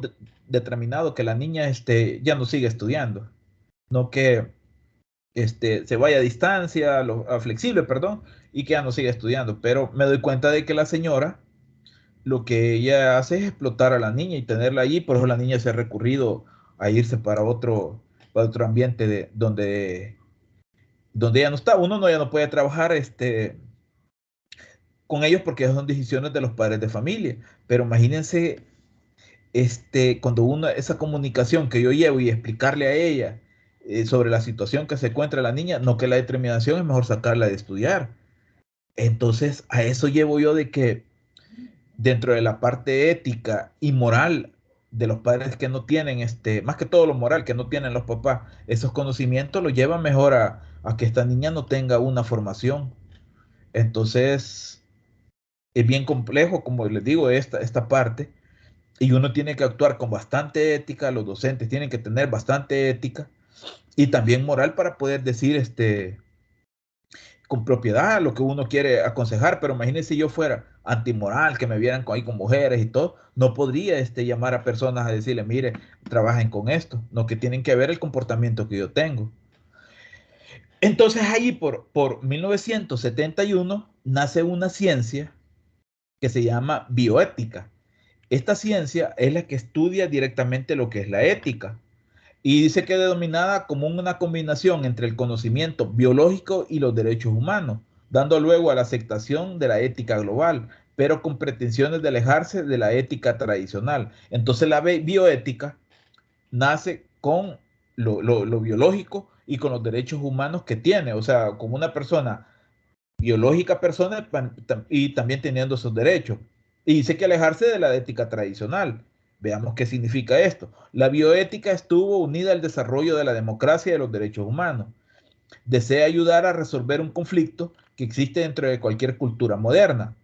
determinado que la niña ya no sigue estudiando. no que se vaya a distancia, a flexible, perdón, y que ya no siga estudiando. Pero me doy cuenta de que la señora, lo que ella hace es explotar a la niña y tenerla allí, por eso la niña se ha recurrido a irse para otro ambiente donde ella no está. Uno no, ya no puede trabajar con ellos porque son decisiones de los padres de familia. Pero imagínense cuando esa comunicación que yo llevo y explicarle a ella sobre la situación que se encuentra la niña, no, que la determinación es mejor sacarla de estudiar. Entonces, a eso llevo yo, de que dentro de la parte ética y moral de los padres que no tienen, más que todo lo moral que no tienen los papás, esos conocimientos los llevan mejor a que esta niña no tenga una formación. Entonces, es bien complejo, como les digo, esta parte, y uno tiene que actuar con bastante ética, los docentes tienen que tener bastante ética y también moral para poder decir con propiedad lo que uno quiere aconsejar. Pero imagínense si yo fuera antimoral, que me vieran ahí con mujeres y todo, no podría llamar a personas a decirle, mire, trabajen con esto, no, que tienen que ver el comportamiento que yo tengo. Entonces ahí por 1971 nace una ciencia que se llama bioética. Esta ciencia es la que estudia directamente lo que es la ética y dice que es denominada como una combinación entre el conocimiento biológico y los derechos humanos, dando luego a la aceptación de la ética global, pero con pretensiones de alejarse de la ética tradicional. Entonces la bioética nace con lo biológico y con los derechos humanos que tiene, o sea, como una persona biológica persona y también teniendo esos derechos. Y dice que alejarse de la ética tradicional. Veamos qué significa esto. La bioética estuvo unida al desarrollo de la democracia y de los derechos humanos. Desea ayudar a resolver un conflicto que existe dentro de cualquier cultura moderna,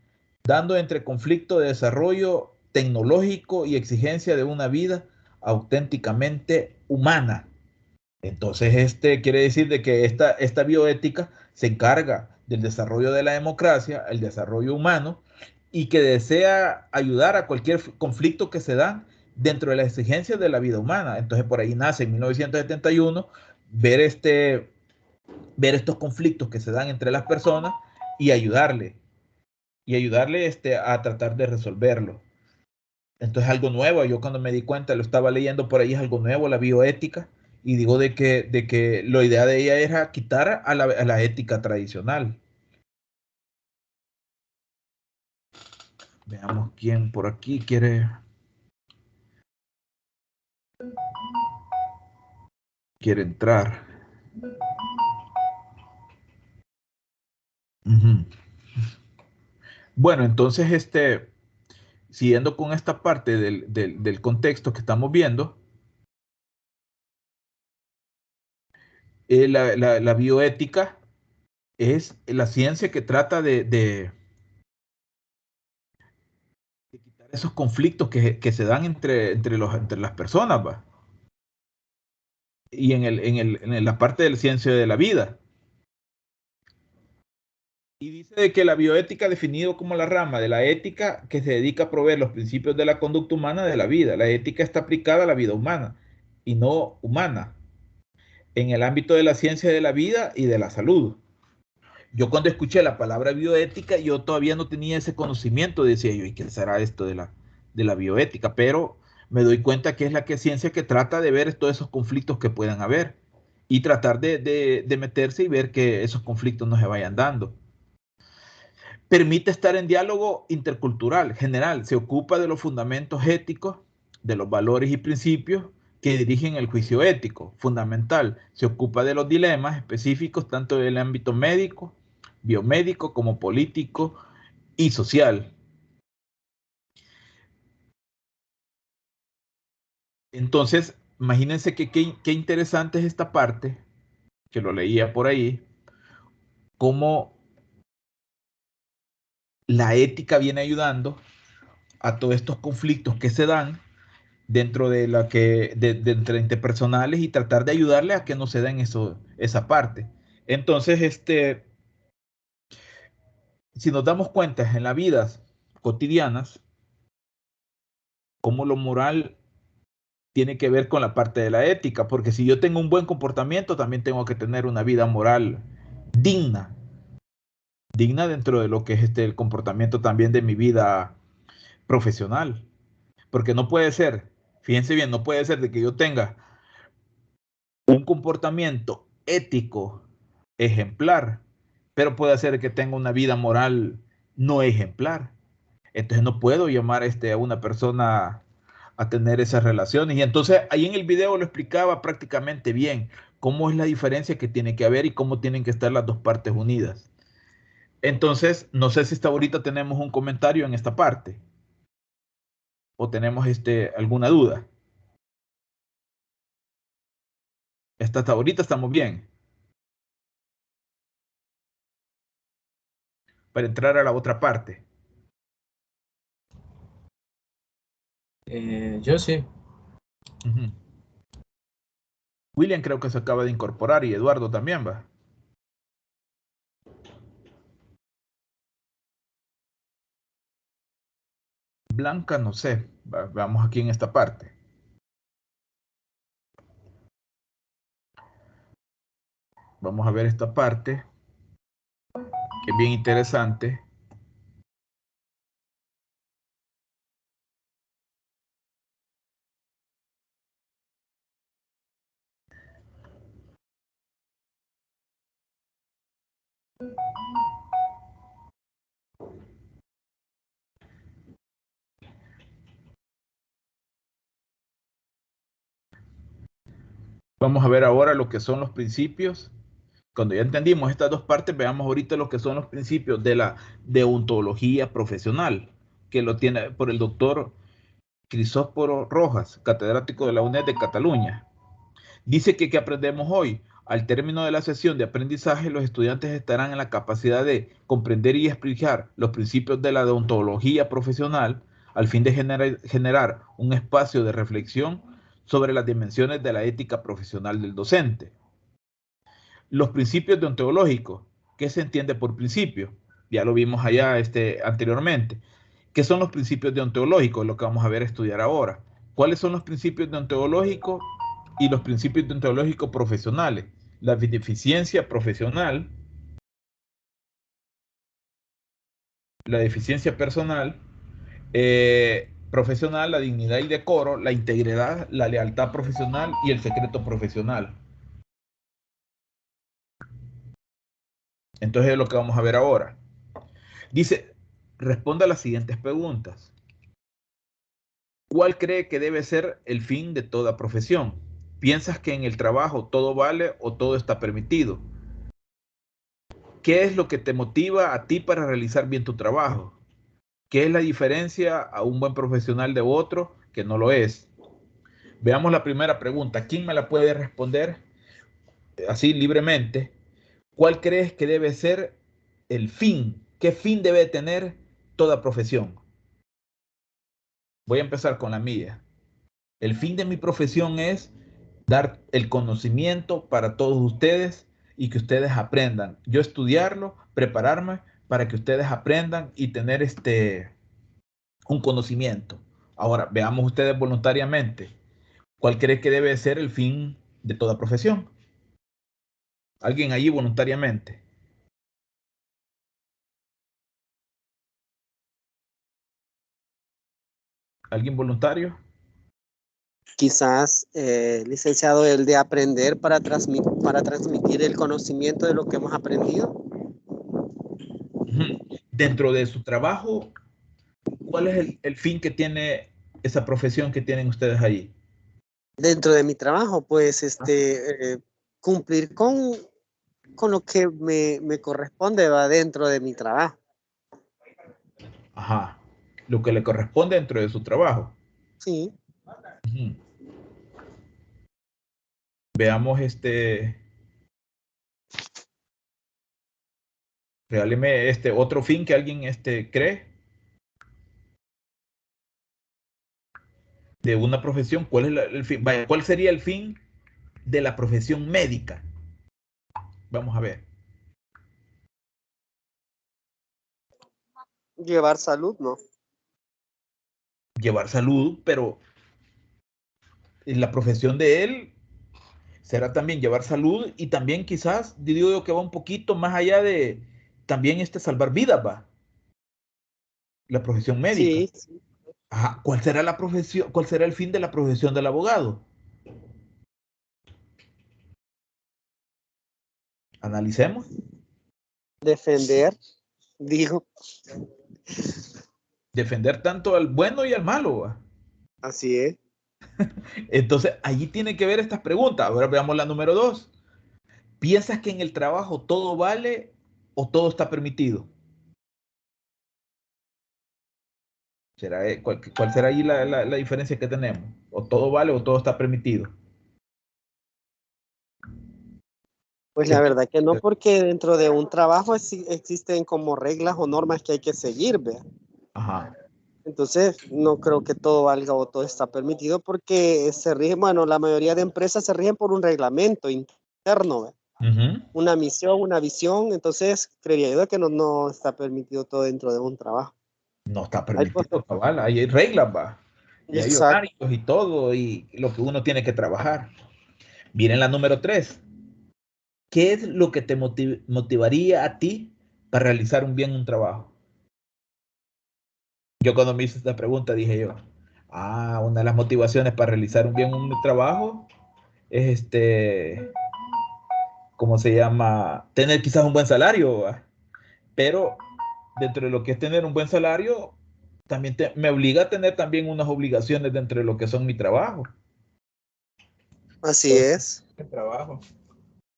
dando entre conflicto de desarrollo tecnológico y exigencia de una vida auténticamente humana. Entonces, quiere decir de que esta bioética se encarga del desarrollo de la democracia, el desarrollo humano, y que desea ayudar a cualquier conflicto que se da dentro de las exigencias de la vida humana. Entonces, por ahí nace en 1971 ver, ver estos conflictos que se dan entre las personas y ayudarle a tratar de resolverlo. Entonces, algo nuevo. Yo cuando me di cuenta, lo estaba leyendo por ahí, es algo nuevo, la bioética, y digo de que la idea de ella era quitar a la ética tradicional. Veamos quién por aquí quiere entrar. Ujú. Bueno, entonces, siguiendo con esta parte del contexto que estamos viendo, la bioética es la ciencia que trata de quitar esos conflictos que se dan entre las personas, ¿va? Y en la parte de la ciencia de la vida. Y dice de que la bioética, definido como la rama de la ética que se dedica a proveer los principios de la conducta humana de la vida. La ética está aplicada a la vida humana y no humana, en el ámbito de la ciencia de la vida y de la salud. Yo cuando escuché la palabra bioética, yo todavía no tenía ese conocimiento, decía yo, ¿y qué será esto de la bioética? Pero me doy cuenta que es la ciencia que trata de ver todos esos conflictos que puedan haber y tratar de meterse y ver que esos conflictos no se vayan dando. Permite estar en diálogo intercultural general, se ocupa de los fundamentos éticos, de los valores y principios que dirigen el juicio ético, fundamental, se ocupa de los dilemas específicos tanto del ámbito médico, biomédico como político y social. Entonces, imagínense qué interesante es esta parte, que lo leía por ahí, cómo la ética viene ayudando a todos estos conflictos que se dan dentro de de entre interpersonales y tratar de ayudarle a que no se den esa parte. Entonces, si nos damos cuenta en las vidas cotidianas, cómo lo moral tiene que ver con la parte de la ética, porque si yo tengo un buen comportamiento, también tengo que tener una vida moral digna, digna dentro de lo que es el comportamiento también de mi vida profesional, porque no puede ser, fíjense bien, no puede ser de que yo tenga un comportamiento ético ejemplar, pero puede ser que tenga una vida moral no ejemplar. Entonces no puedo llamar a una persona a tener esas relaciones. Y entonces ahí en el video lo explicaba prácticamente bien cómo es la diferencia que tiene que haber y cómo tienen que estar las dos partes unidas. Entonces, no sé si hasta ahorita tenemos un comentario en esta parte o tenemos alguna duda. Hasta ahorita estamos bien. Para entrar a la otra parte. Yo sí. Uh-huh. William creo que se acaba de incorporar y Eduardo también va. Blanca, no sé. Vamos aquí en esta parte. Vamos a ver esta parte, que es bien interesante. Vamos a ver ahora lo que son los principios. Cuando ya entendimos estas dos partes, veamos ahorita lo que son los principios de la deontología profesional, que lo tiene por el doctor Crisóforo Rojas, catedrático de la UNED de Cataluña. Dice que ¿qué aprendemos hoy? Al término de la sesión de aprendizaje, los estudiantes estarán en la capacidad de comprender y explicar los principios de la deontología profesional al fin de generar un espacio de reflexión sobre las dimensiones de la ética profesional del docente. Los principios deontológicos, ¿qué se entiende por principio? Ya lo vimos allá anteriormente. ¿Qué son los principios deontológicos? Lo que vamos a ver estudiar ahora. ¿Cuáles son los principios deontológicos y los principios deontológicos profesionales? La deficiencia profesional, la deficiencia personal, profesional, la dignidad y decoro, la integridad, la lealtad profesional y el secreto profesional. Entonces es lo que vamos a ver ahora. Dice, responda a las siguientes preguntas. ¿Cuál cree que debe ser el fin de toda profesión? ¿Piensas que en el trabajo todo vale o todo está permitido? ¿Qué es lo que te motiva a ti para realizar bien tu trabajo? ¿Qué es la diferencia a un buen profesional de otro que no lo es? Veamos la primera pregunta. ¿Quién me la puede responder así libremente? ¿Cuál crees que debe ser el fin? ¿Qué fin debe tener toda profesión? Voy a empezar con la mía. El fin de mi profesión es dar el conocimiento para todos ustedes y que ustedes aprendan. Yo estudiarlo, prepararme para que ustedes aprendan y tener un conocimiento. Ahora, veamos ustedes voluntariamente. ¿Cuál cree que debe ser el fin de toda profesión? ¿Alguien allí voluntariamente? ¿Alguien voluntario? Quizás, licenciado, el de aprender para transmitir el conocimiento de lo que hemos aprendido. Dentro de su trabajo, ¿cuál es el fin que tiene esa profesión que tienen ustedes allí? Dentro de mi trabajo, pues, cumplir con lo que me corresponde, va dentro de mi trabajo. Ajá. Lo que le corresponde dentro de su trabajo. Sí. Ujú. Veamos regáleme otro fin que alguien cree de una profesión. ¿Cuál es el fin? Vaya, ¿cuál sería el fin de la profesión médica? Vamos a ver. Llevar salud, ¿no? Llevar salud, pero la profesión de él será también llevar salud y también quizás, digo yo que va un poquito más allá de también salvar vidas, va, la profesión médica. Sí, sí. Ajá, ¿cuál será la profesión, cuál será el fin de la profesión del abogado? Analicemos. Defender, digo, Defender tanto al bueno y al malo, va. así es. Entonces, allí tiene que ver estas preguntas. Ahora veamos la número 2. ¿Piensas que en el trabajo todo vale o todo está permitido? ¿Cuál será ahí la diferencia que tenemos? ¿O todo vale o todo está permitido? Pues ¿Qué la tú- verdad que no, porque dentro de un trabajo existen como reglas o normas que hay que seguir, ¿ve? Ajá. Entonces, no creo que todo valga o todo está permitido porque se rige, bueno, la mayoría de empresas se rigen por un reglamento interno, ¿ve? Ujú. Una misión, una visión, entonces creería yo que no está permitido todo dentro de un trabajo. No está Hay cosas, permitido, cabal. Ahí hay reglas, va. Y hay exacto. horarios y todo, y lo que uno tiene que trabajar. Miren la número 3. ¿Qué es lo que te motivaría a ti para realizar un trabajo? Yo cuando me hice esta pregunta dije yo, una de las motivaciones para realizar un trabajo es ¿cómo se llama? Tener quizás un buen salario, ¿va? Pero dentro de lo que es tener un buen salario, también me obliga a tener también unas obligaciones dentro de lo que son mi trabajo. Así Pues, es. el trabajo.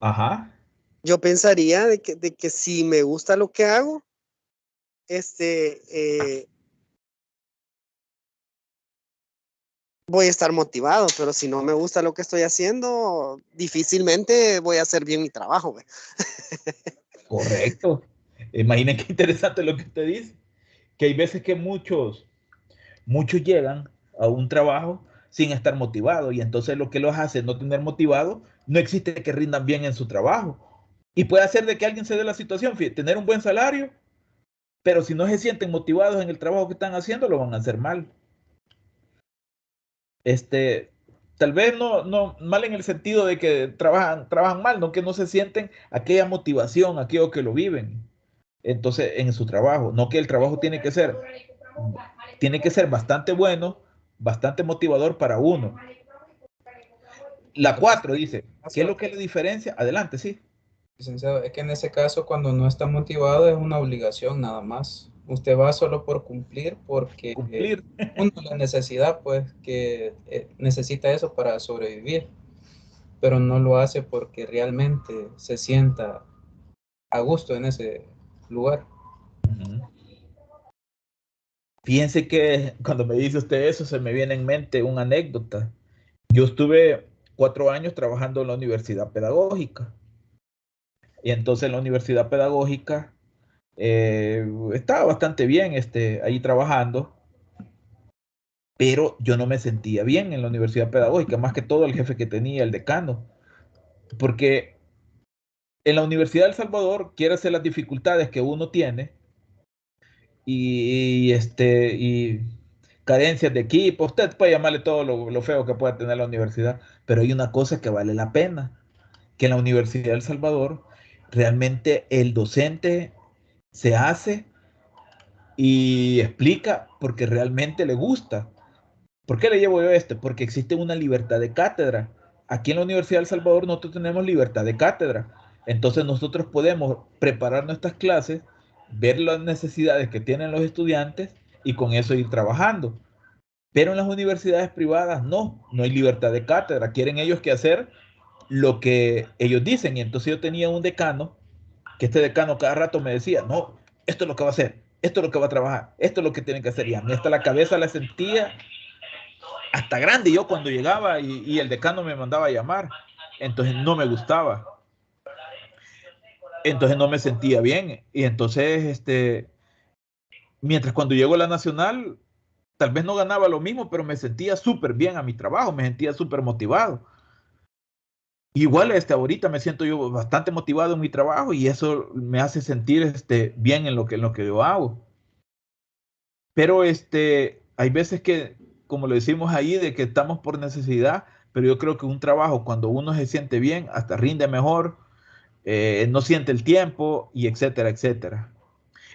Ajá. Yo pensaría de que si me gusta lo que hago, este, voy a estar motivado, pero si no me gusta lo que estoy haciendo, difícilmente voy a hacer bien mi trabajo, ¿ve? Correcto. Imaginen qué interesante lo que usted dice, que hay veces que muchos llegan a un trabajo sin estar motivados y entonces lo que los hace no tener motivado, no existe que rindan bien en su trabajo. Y puede hacer de que alguien se dé la situación, fíjate, tener un buen salario, pero si no se sienten motivados en el trabajo que están haciendo, lo van a hacer mal. Este, Tal vez no mal en el sentido de que trabajan mal, no que no se sienten aquella motivación, aquello que lo viven. Entonces, en su trabajo, no que el trabajo tiene que ser bastante bueno, bastante motivador para uno. La Pues, 4 dice, ¿qué es lo que es la diferencia? Adelante, sí. licenciado, es que en ese caso cuando no está motivado es una obligación nada más. Usted va solo por cumplir porque Cumplir. uno la necesidad pues que necesita eso para sobrevivir, pero no lo hace porque realmente se sienta a gusto en ese lugar. Ujú. Fíjense que cuando me dice usted eso, se me viene en mente una anécdota. Yo estuve 4 años trabajando en la universidad pedagógica. Y entonces en la universidad pedagógica estaba bastante bien ahí trabajando, pero yo no me sentía bien en la universidad pedagógica, más que todo el jefe que tenía, el decano, porque en la Universidad de El Salvador, quiere hacer las dificultades que uno tiene y carencias de equipo, usted puede llamarle todo lo feo que pueda tener la universidad, pero hay una cosa que vale la pena, que en la Universidad de El Salvador realmente el docente se hace y explica porque realmente le gusta. ¿Por qué le llevo yo esto? Porque existe una libertad de cátedra. Aquí en la Universidad de El Salvador nosotros tenemos libertad de cátedra. Entonces nosotros podemos preparar nuestras clases, ver las necesidades que tienen los estudiantes y con eso ir trabajando. Pero en las universidades privadas no hay libertad de cátedra. Quieren ellos que hacer lo que ellos dicen. Y entonces yo tenía un decano, que este decano cada rato me decía, no, esto es lo que va a hacer, esto es lo que va a trabajar, esto es lo que tienen que hacer. Y a mí hasta la cabeza la sentía hasta grande yo cuando llegaba y el decano me mandaba a llamar. Entonces no me gustaba. Entonces no me sentía bien. Y entonces, mientras cuando llego a la nacional, tal vez no ganaba lo mismo, pero me sentía súper bien a mi trabajo, me sentía súper motivado. Igual ahorita me siento yo bastante motivado en mi trabajo y eso me hace sentir bien en lo que yo hago. Pero hay veces que, como lo decimos ahí, de que estamos por necesidad, pero yo creo que un trabajo cuando uno se siente bien, hasta rinde mejor, no siente el tiempo y etcétera, etcétera.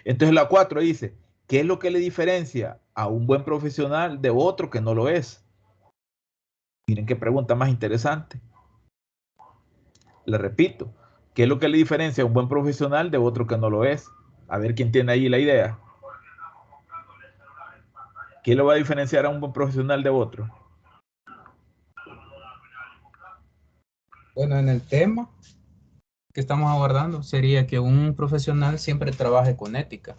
Entonces la 4 dice, ¿qué es lo que le diferencia a un buen profesional de otro que no lo es? Miren qué pregunta más interesante. Le repito, ¿qué es lo que le diferencia a un buen profesional de otro que no lo es? A ver quién tiene ahí la idea. ¿Qué lo va a diferenciar a un buen profesional de otro? Bueno, en el tema que estamos abordando sería que un profesional siempre trabaje con ética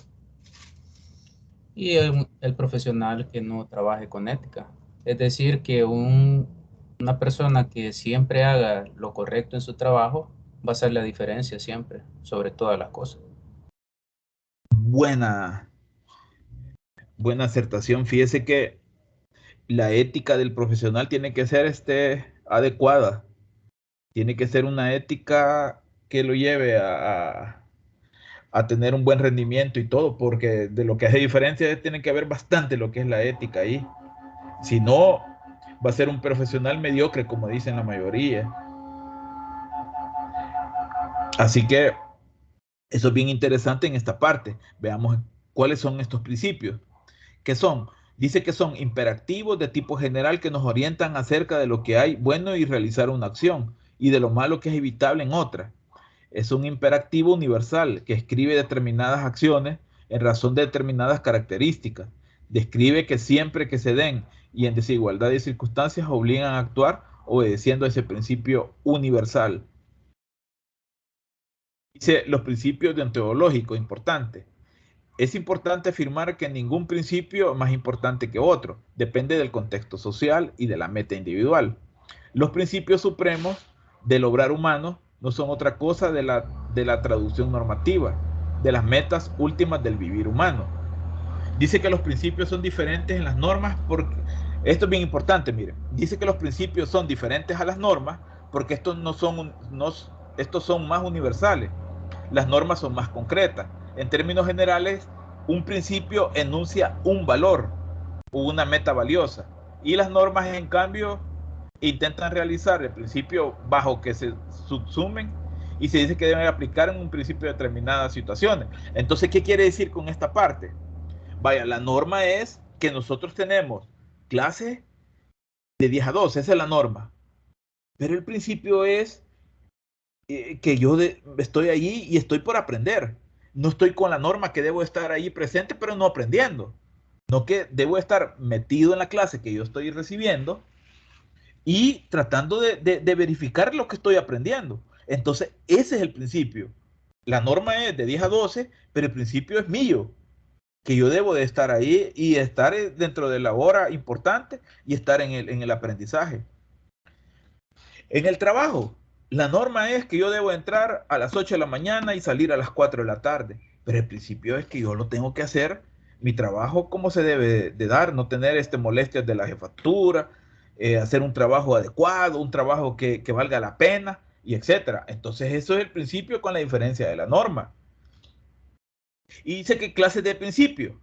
y el profesional que no trabaje con ética. Es decir, que una persona que siempre haga lo correcto en su trabajo va a hacer la diferencia siempre, sobre todas las cosas. Buena acertación. Fíjese que la ética del profesional tiene que ser adecuada. Tiene que ser una ética que lo lleve a tener un buen rendimiento y todo, porque de lo que hace diferencia tiene que haber bastante lo que es la ética ahí. Si no, va a ser un profesional mediocre, como dicen la mayoría. Así que eso es bien interesante en esta parte. Veamos cuáles son estos principios. ¿Qué son? Dice que son imperativos de tipo general que nos orientan acerca de lo que hay bueno y realizar una acción y de lo malo que es evitable en otra. Es un imperativo universal que escribe determinadas acciones en razón de determinadas características. Describe que siempre que se den y en desigualdad de circunstancias obligan a actuar obedeciendo a ese principio universal. Dice los principios deontológicos, importante. Es importante afirmar que ningún principio es más importante que otro, depende del contexto social y de la meta individual. Los principios supremos del obrar humano no son otra cosa de la traducción normativa, de las metas últimas del vivir humano. Dice que los principios son diferentes en las normas porque, esto es bien importante, miren, dice que los principios son diferentes a las normas porque estos estos son más universales. Las normas son más concretas. En términos generales, un principio enuncia un valor o una meta valiosa. Y las normas, en cambio, intentan realizar el principio bajo que se subsumen y se dice que deben aplicar en un principio de determinadas situaciones. Entonces, ¿qué quiere decir con esta parte? Vaya, la norma es que nosotros tenemos clases de 10 a 12, esa es la norma. Pero el principio es que yo estoy allí y estoy por aprender. No estoy con la norma que debo estar ahí presente, pero no aprendiendo. No que debo estar metido en la clase que yo estoy recibiendo y tratando de verificar lo que estoy aprendiendo. Entonces, ese es el principio. La norma es de 10 a 12, pero el principio es mío, que yo debo de estar ahí y estar dentro de la hora importante y estar en el aprendizaje. En el trabajo, la norma es que yo debo entrar a las 8 de la mañana y salir a las 4 de la tarde, pero el principio es que yo lo tengo que hacer, mi trabajo como se debe de dar, no tener molestias de la jefatura, hacer un trabajo adecuado, un trabajo que valga la pena, y etcétera. Entonces eso es el principio con la diferencia de la norma. Y dice que clases de principio.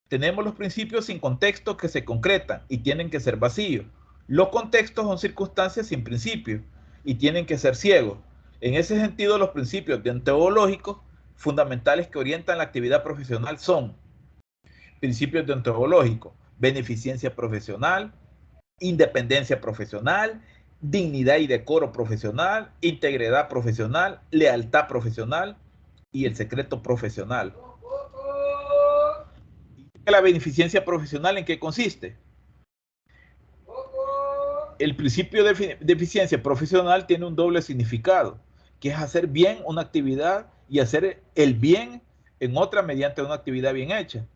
Tenemos los principios sin contexto que se concretan y tienen que ser vacíos. Los contextos son circunstancias sin principios y tienen que ser ciegos. En ese sentido, los principios deontológicos fundamentales que orientan la actividad profesional son principios deontológicos: beneficencia profesional, independencia profesional, dignidad y decoro profesional, integridad profesional, lealtad profesional y el secreto profesional. ¿La beneficencia profesional en qué consiste? El principio de eficiencia profesional tiene un doble significado, que es hacer bien una actividad y hacer el bien en otra mediante una actividad bien hecha.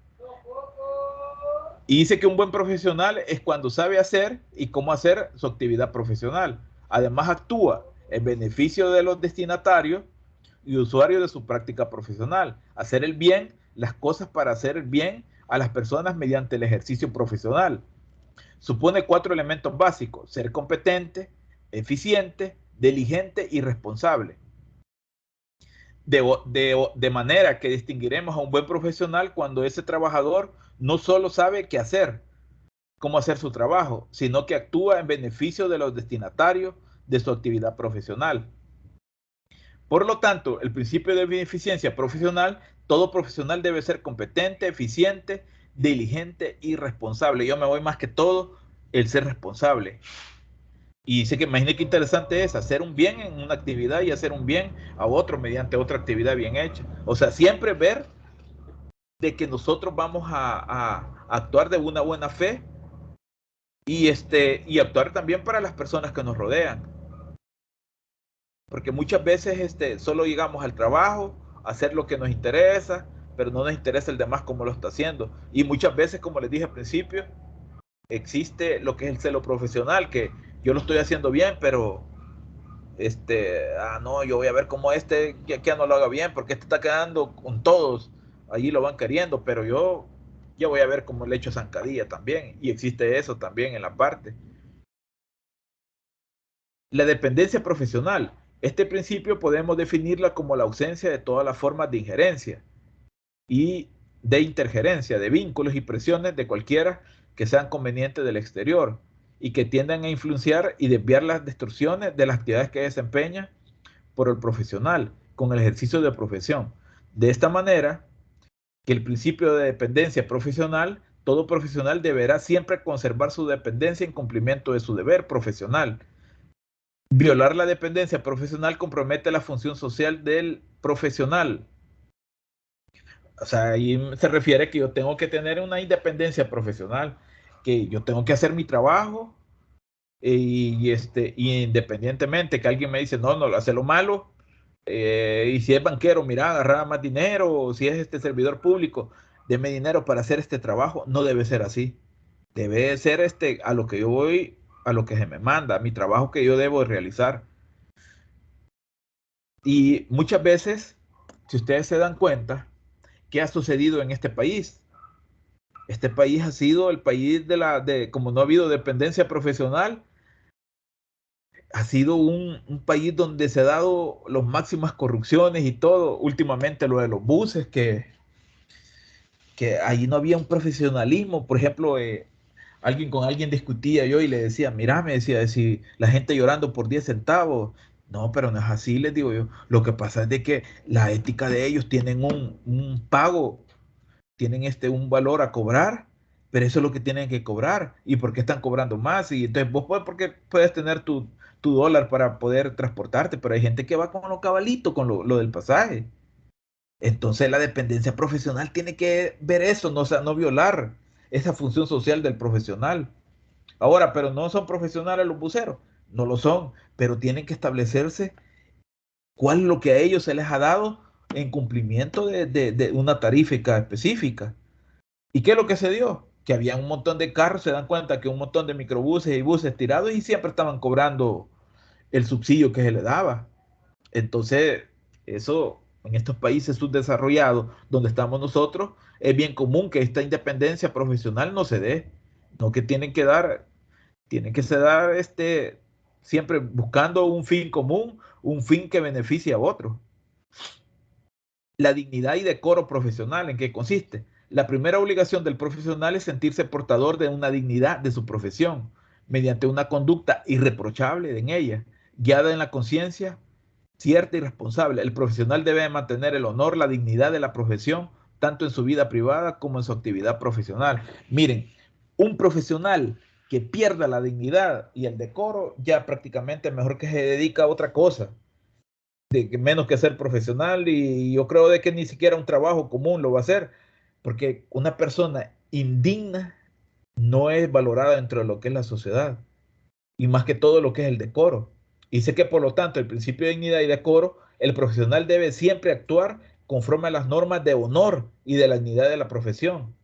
Y dice que un buen profesional es cuando sabe hacer y cómo hacer su actividad profesional. Además, actúa en beneficio de los destinatarios y usuarios de su práctica profesional. Hacer el bien, las cosas para hacer el bien a las personas mediante el ejercicio profesional. Supone 4 elementos básicos: ser competente, eficiente, diligente y responsable. De manera que distinguiremos a un buen profesional cuando ese trabajador no solo sabe qué hacer, cómo hacer su trabajo, sino que actúa en beneficio de los destinatarios de su actividad profesional. Por lo tanto, el principio de beneficencia profesional, todo profesional debe ser competente, eficiente, diligente y responsable. Yo me voy más que todo el ser responsable. Y sé que imagínate qué interesante es hacer un bien en una actividad y hacer un bien a otro mediante otra actividad bien hecha. O sea, siempre ver de que nosotros vamos a actuar de una buena fe y actuar también para las personas que nos rodean. Porque muchas veces solo llegamos al trabajo, a hacer lo que nos interesa, pero no nos interesa el demás cómo lo está haciendo. Y muchas veces, como les dije al principio, existe lo que es el celo profesional, que yo lo estoy haciendo bien, pero no, yo voy a ver cómo ya no lo haga bien, porque está quedando con todos, allí lo van queriendo, pero yo ya voy a ver cómo le echo zancadilla también, y existe eso también en la parte. La dependencia profesional. Este principio podemos definirla como la ausencia de todas las formas de injerencia y de intergerencia, de vínculos y presiones de cualquiera que sean convenientes del exterior y que tiendan a influenciar y desviar las destrucciones de las actividades que desempeña por el profesional con el ejercicio de profesión. De esta manera, que el principio de dependencia profesional, todo profesional deberá siempre conservar su dependencia en cumplimiento de su deber profesional. Violar la dependencia profesional compromete la función social del profesional. O sea, ahí se refiere que yo tengo que tener una independencia profesional, que yo tengo que hacer mi trabajo y independientemente que alguien me dice, no, no, hace lo malo, y si es banquero, mira, agarra más dinero, o si es servidor público, deme dinero para hacer este trabajo. No debe ser así. Debe ser a lo que yo voy, a lo que se me manda, a mi trabajo que yo debo realizar. Y muchas veces, si ustedes se dan cuenta, ¿qué ha sucedido en este país? Este país ha sido el país como no ha habido dependencia profesional, ha sido un país donde se ha dado las máximas corrupciones y todo. Últimamente lo de los buses, que ahí no había un profesionalismo. Por ejemplo, alguien con alguien discutía yo y le decía, mira, me decía, si la gente llorando por 10 centavos. No, pero no es así, les digo yo. Lo que pasa es de que la ética de ellos tienen un pago, tienen un valor a cobrar, pero eso es lo que tienen que cobrar. ¿Y por qué están cobrando más? Y entonces vos porque puedes tener tu dólar para poder transportarte, pero hay gente que va con lo cabalito, con lo del pasaje. Entonces la dependencia profesional tiene que ver eso, no, o sea, no violar esa función social del profesional. Ahora, pero no son profesionales los buceros, no lo son, pero tienen que establecerse cuál es lo que a ellos se les ha dado en cumplimiento de una tarifa específica. ¿Y qué es lo que se dio? Que había un montón de carros, se dan cuenta que un montón de microbuses y buses tirados y siempre estaban cobrando el subsidio que se le daba. Entonces, eso en estos países subdesarrollados donde estamos nosotros, es bien común que esta independencia profesional no se dé, no que tienen que se dar siempre buscando un fin común, un fin que beneficie a otros. La dignidad y decoro profesional, ¿en qué consiste? La primera obligación del profesional es sentirse portador de una dignidad de su profesión, mediante una conducta irreprochable en ella, guiada en la conciencia cierta y responsable. El profesional debe mantener el honor, la dignidad de la profesión, tanto en su vida privada como en su actividad profesional. Miren, un profesional que pierda la dignidad y el decoro, ya prácticamente mejor que se dedica a otra cosa, menos que ser profesional, y yo creo de que ni siquiera un trabajo común lo va a hacer, porque una persona indigna no es valorada dentro de lo que es la sociedad, y más que todo lo que es el decoro. Y sé que por lo tanto el principio de dignidad y decoro, el profesional debe siempre actuar conforme a las normas de honor y de la dignidad de la profesión,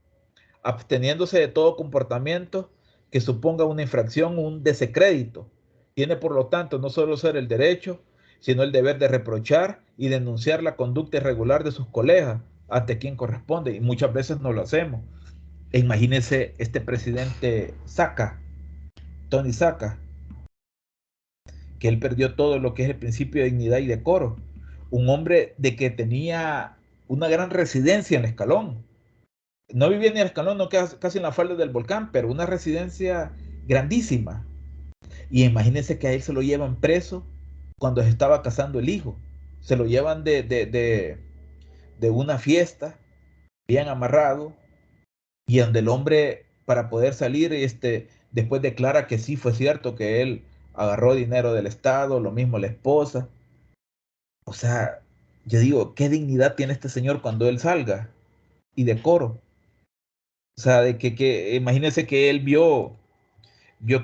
absteniéndose de todo comportamiento que suponga una infracción o un desacrédito. Tiene por lo tanto no solo ser el derecho, sino el deber de reprochar y denunciar la conducta irregular de sus colegas ante quien corresponde, y muchas veces no lo hacemos. E imagínense este presidente Tony Saca, que él perdió todo lo que es el principio de dignidad y decoro. Un hombre de que tenía una gran residencia en Escalón, no vivía ni al escalón, no casi en la falda del volcán, pero una residencia grandísima. Y imagínense que a él se lo llevan preso cuando se estaba casando el hijo. Se lo llevan de una fiesta, bien amarrado, y donde el hombre, para poder salir, después declara que sí fue cierto que él agarró dinero del Estado, lo mismo la esposa. O sea, yo digo, ¿qué dignidad tiene este señor cuando él salga? Y decoro. O sea, de que imagínense que él vio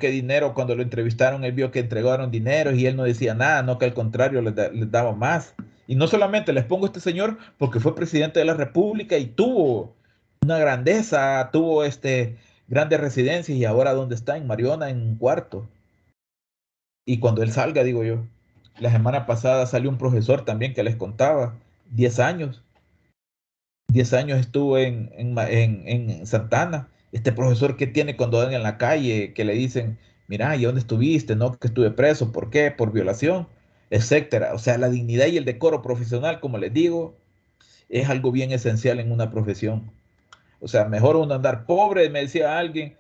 que dinero, cuando lo entrevistaron, él vio que entregaron dinero y él no decía nada, no que al contrario les daba más. Y no solamente les pongo a este señor porque fue presidente de la República y tuvo una grandeza, tuvo grandes residencias y ahora ¿dónde está? En Mariona, en un cuarto. Y cuando él salga, digo yo, la semana pasada salió un profesor también que les contaba, 10 años, 10 años estuvo en Santana. Este profesor que tiene cuando van en la calle, que le dicen, mira, ¿y dónde estuviste? No, que estuve preso, ¿por qué? Por violación, etcétera. O sea, la dignidad y el decoro profesional, como les digo, es algo bien esencial en una profesión. O sea, mejor uno andar pobre, me decía alguien,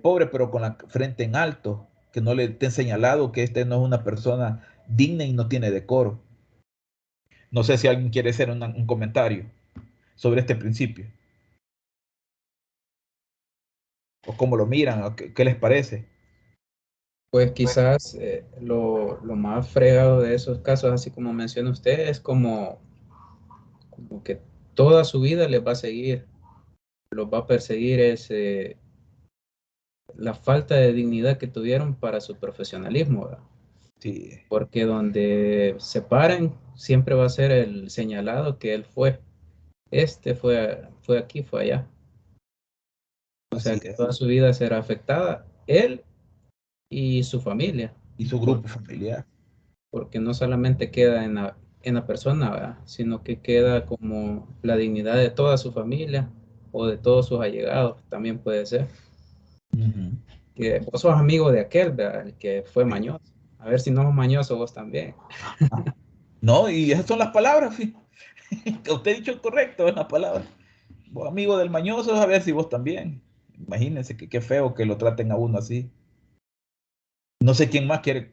pobre pero con la frente en alto, que no le estén señalado que este no es una persona digna y no tiene decoro. No sé si alguien quiere hacer un comentario sobre este principio, o cómo lo miran, o qué les parece. Pues quizás lo más fregado de esos casos, así como menciona usted, es como que toda su vida les va a seguir, los va a perseguir la falta de dignidad que tuvieron para su profesionalismo, ¿verdad? Sí, Porque donde se paren siempre va a ser el señalado que él fue. Fue aquí, fue allá. O sea así que es. toda su vida será afectada, él y su familia, Y su por- grupo familiar. porque no solamente queda en la persona, ¿verdad? Sino que queda como la dignidad de toda su familia o de todos sus allegados, también puede ser. Ujú. Que vos sos amigo de aquel, ¿verdad? El que fue mañoso. A ver si no sos mañoso vos también. Ah, no, y esas son las palabras, sí. Que usted ha dicho correcto en las palabras. Vos, amigo del mañoso, a ver si vos también. Imagínense que qué feo que lo traten a uno así. No sé quién más quiere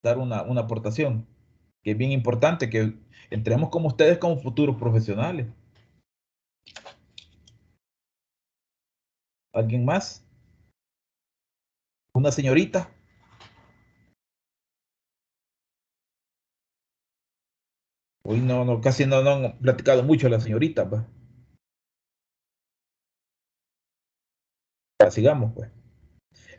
dar una aportación, que es bien importante que entremos como ustedes como futuros profesionales. ¿Alguien más? ¿Una señorita? Hoy no, casi no han platicado mucho las señoritas, pues. Ya, sigamos, pues.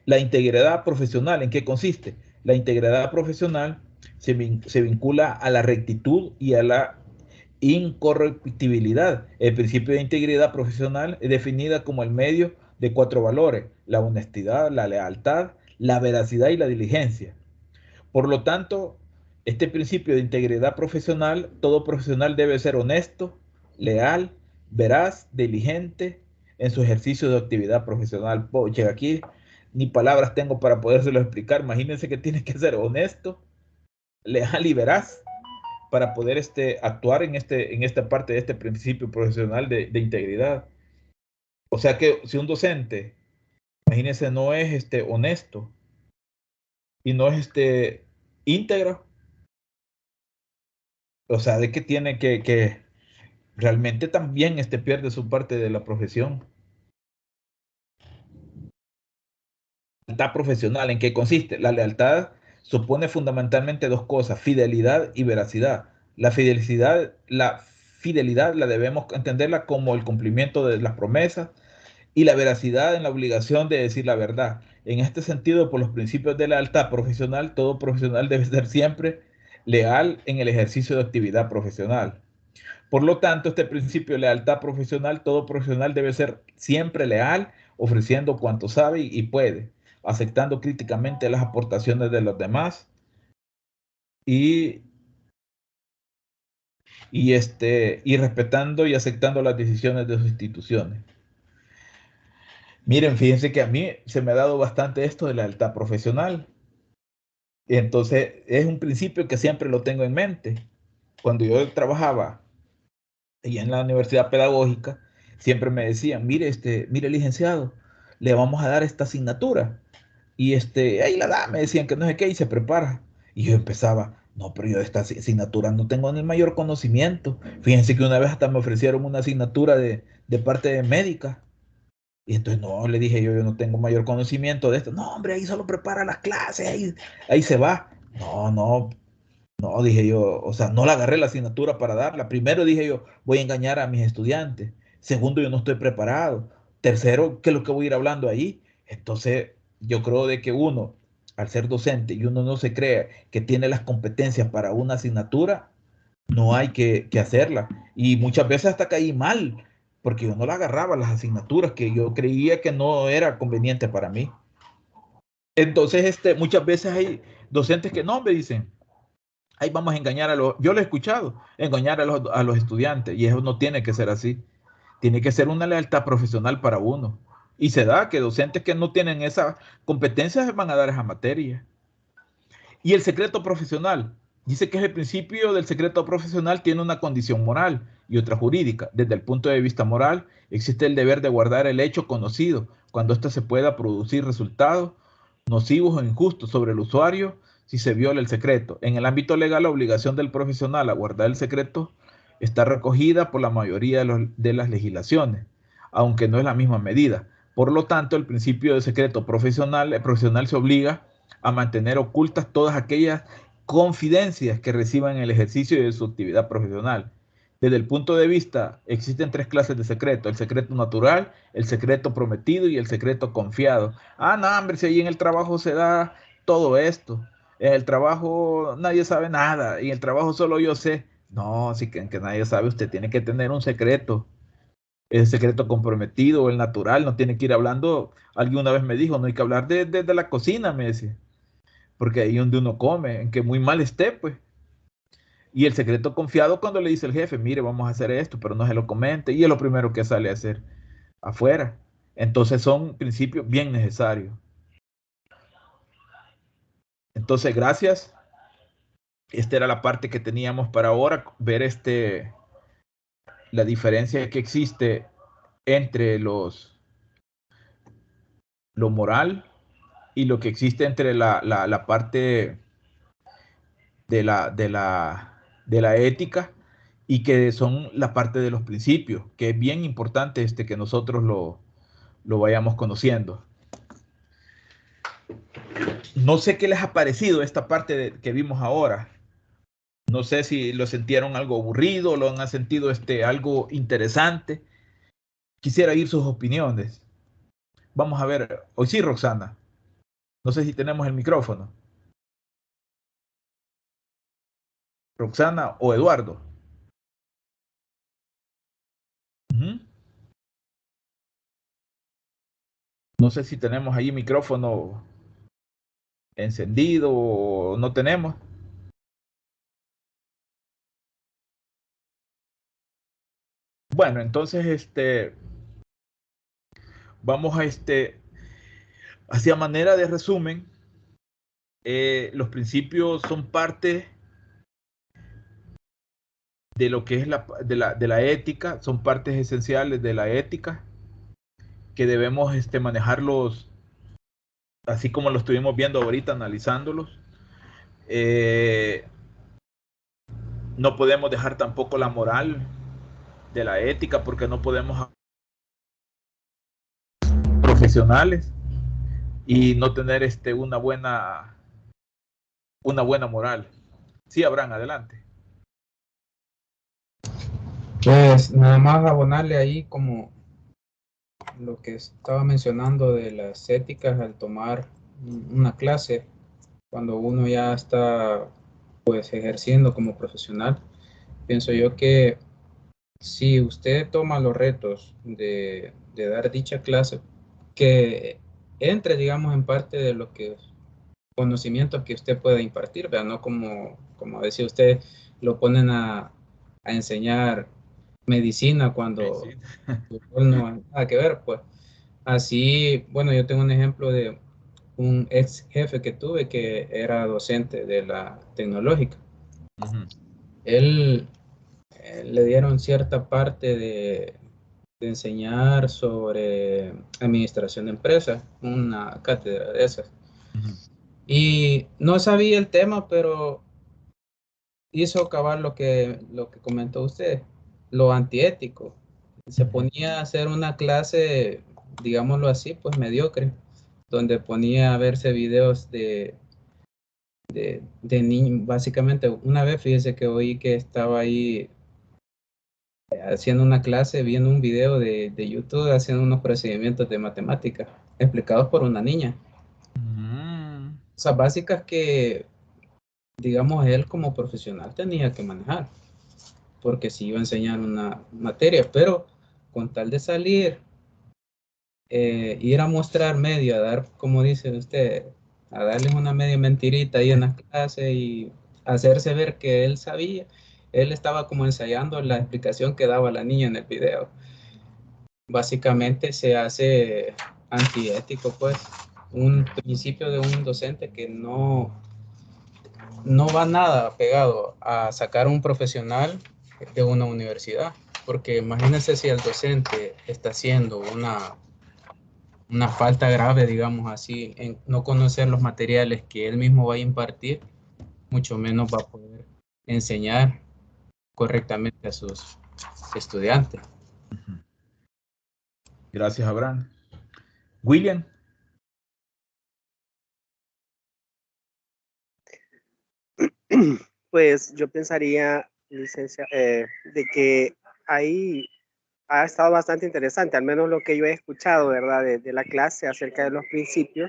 La integridad profesional, ¿en qué consiste? La integridad profesional se vincula a la rectitud y a la incorruptibilidad. El principio de integridad profesional es definida como el medio de 4 valores: la honestidad, la lealtad, la veracidad y la diligencia. Por lo tanto, este principio de integridad profesional, todo profesional debe ser honesto, leal, veraz, diligente en su ejercicio de actividad profesional. Poche, aquí ni palabras tengo para podérselo explicar. Imagínense que tiene que ser honesto, leal y veraz para poder actuar en esta parte de este principio profesional de integridad. O sea que si un docente, imagínense, no es honesto y no es íntegro, o sea, de que tiene que realmente también pierde su parte de la profesión. Lealtad profesional, ¿en qué consiste? La lealtad supone fundamentalmente dos cosas: fidelidad y veracidad. La fidelidad la debemos entenderla como el cumplimiento de las promesas, y la veracidad en la obligación de decir la verdad. En este sentido, por los principios de lealtad profesional, todo profesional debe ser siempre leal en el ejercicio de actividad profesional. Por lo tanto, este principio de lealtad profesional, todo profesional debe ser siempre leal, ofreciendo cuanto sabe y puede, aceptando críticamente las aportaciones de los demás y, y respetando y aceptando las decisiones de sus instituciones. Miren, fíjense que a mí se me ha dado bastante esto de la lealtad profesional. Y entonces es un principio que siempre lo tengo en mente. Cuando yo trabajaba y en la universidad pedagógica, siempre me decían, mire, mire licenciado, le vamos a dar esta asignatura. Y ahí la da, me decían que no sé qué, y se prepara. Y yo empezaba, no, pero yo de esta asignatura no tengo ni el mayor conocimiento. Fíjense que una vez hasta me ofrecieron una asignatura de parte de médica. Y entonces no, le dije yo no tengo mayor conocimiento de esto. No, hombre, ahí solo prepara las clases, ahí se va. No, no, no, dije yo, o sea, no la agarré la asignatura para darla. Primero dije yo, voy a engañar a mis estudiantes. Segundo, yo no estoy preparado. Tercero, ¿qué es lo que voy a ir hablando ahí? Entonces, yo creo de que uno, al ser docente y uno no se cree que tiene las competencias para una asignatura, no hay que hacerla. Y muchas veces hasta caí mal, porque yo no la agarraba las asignaturas que yo creía que no era conveniente para mí. Entonces, muchas veces hay docentes que no me dicen, ahí vamos a engañar yo lo he escuchado, engañar a los estudiantes, y eso no tiene que ser así. Tiene que ser una lealtad profesional para uno. Y se da que docentes que no tienen esa competencia van a dar esa materia. Y el secreto profesional, dice que es el principio del secreto profesional, tiene una condición moral y otra jurídica. Desde el punto de vista moral, existe el deber de guardar el hecho conocido cuando éste se pueda producir resultados nocivos o injustos sobre el usuario si se viola el secreto. En el ámbito legal, la obligación del profesional a guardar el secreto está recogida por la mayoría de las legislaciones, aunque no es la misma medida. Por lo tanto, el principio de secreto profesional, el profesional se obliga a mantener ocultas todas aquellas confidencias que reciban en el ejercicio de su actividad profesional. Desde el punto de vista, existen tres clases de secreto: el secreto natural, el secreto prometido y el secreto confiado. Ah, no, hombre, si ahí en el trabajo se da todo esto. En el trabajo nadie sabe nada, y en el trabajo solo yo sé. No, si que nadie sabe, usted tiene que tener un secreto. El secreto comprometido, el natural, no tiene que ir hablando. Alguien una vez me dijo, no hay que hablar de la cocina, me decía, porque ahí donde uno come, en que muy mal esté, pues. Y el secreto confiado cuando le dice el jefe, mire, vamos a hacer esto, pero no se lo comente, y es lo primero que sale a hacer afuera. Entonces son principios bien necesarios. Entonces, gracias. Esta era la parte que teníamos para ahora, ver la diferencia que existe entre lo moral y lo que existe entre la parte de la ética, y que son la parte de los principios, que es bien importante que nosotros lo vayamos conociendo. No sé qué les ha parecido esta parte que vimos ahora. No sé si lo sintieron algo aburrido, lo han sentido algo interesante. Quisiera oír sus opiniones. Vamos a ver. Hoy sí, Roxana. No sé si tenemos el micrófono. Roxana o Eduardo. No sé si tenemos ahí micrófono encendido o no tenemos. Bueno, entonces vamos a hacia manera de resumen. Los principios son parte de lo que es de la ética, son partes esenciales de la ética, que debemos manejarlos así como lo estuvimos viendo ahorita, analizándolos. No podemos dejar tampoco la moral de la ética, porque no podemos profesionales y no tener una buena moral. Sí, Abraham, adelante. Pues nada más abonarle ahí como lo que estaba mencionando de las éticas al tomar una clase, cuando uno ya está pues ejerciendo como profesional. Pienso yo que si usted toma los retos de dar dicha clase, que entre, digamos, en parte de lo que conocimientos que usted pueda impartir, ¿verdad? No como decía usted, lo ponen a enseñar medicina cuando no hay nada que ver, pues. Así, bueno, yo tengo un ejemplo de un ex jefe que tuve que era docente de la tecnológica. Él le dieron cierta parte enseñar sobre administración de empresas, una cátedra de esas. Y no sabía el tema, pero hizo acabar lo que comentó usted, lo antiético. Se ponía a hacer una clase, digámoslo así, pues mediocre, donde ponía a verse videos de niños. Básicamente, una vez fíjese que oí que estaba ahí haciendo una clase, viendo un video de YouTube, haciendo unos procedimientos de matemática, explicados por una niña. O sea, básicas que, digamos, él como profesional tenía que manejar, porque si iba a enseñar una materia, pero con tal de salir, ir a mostrar medio, a dar, como dice usted, a darles una media mentirita ahí en la clase y hacerse ver que él sabía. Él estaba como ensayando la explicación que daba la niña en el video. Básicamente se hace antiético, pues, un principio de un docente que no va nada pegado a sacar un profesional de una universidad, porque imagínense si el docente está haciendo una falta grave, digamos así, en no conocer los materiales que él mismo va a impartir, mucho menos va a poder enseñar correctamente a sus estudiantes. Gracias, Abraham. William. Pues yo pensaría, licencia, de que ahí ha estado bastante interesante, al menos lo que yo he escuchado, ¿verdad? De la clase acerca de los principios,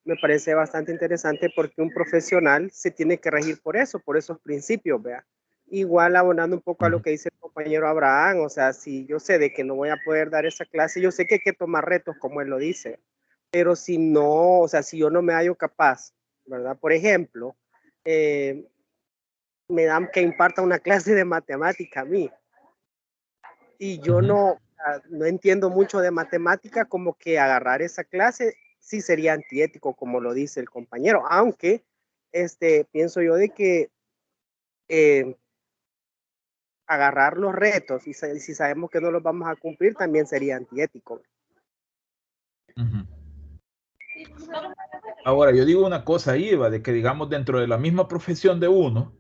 me parece bastante interesante porque un profesional se tiene que regir por eso, por esos principios, ¿vea? Igual abonando un poco a lo que dice el compañero Abraham, o sea, si yo sé de que no voy a poder dar esa clase, yo sé que hay que tomar retos, como él lo dice, pero si no, o sea, si yo no me hallo capaz, ¿verdad? Por ejemplo, me dan que imparta una clase de matemática a mí, y yo no entiendo mucho de matemática, como que agarrar esa clase sí sería antiético, como lo dice el compañero, aunque pienso yo de que agarrar los retos y si sabemos que no los vamos a cumplir, también sería antiético. Ahora, yo digo una cosa ahí, Eva, de que digamos dentro de la misma profesión de uno,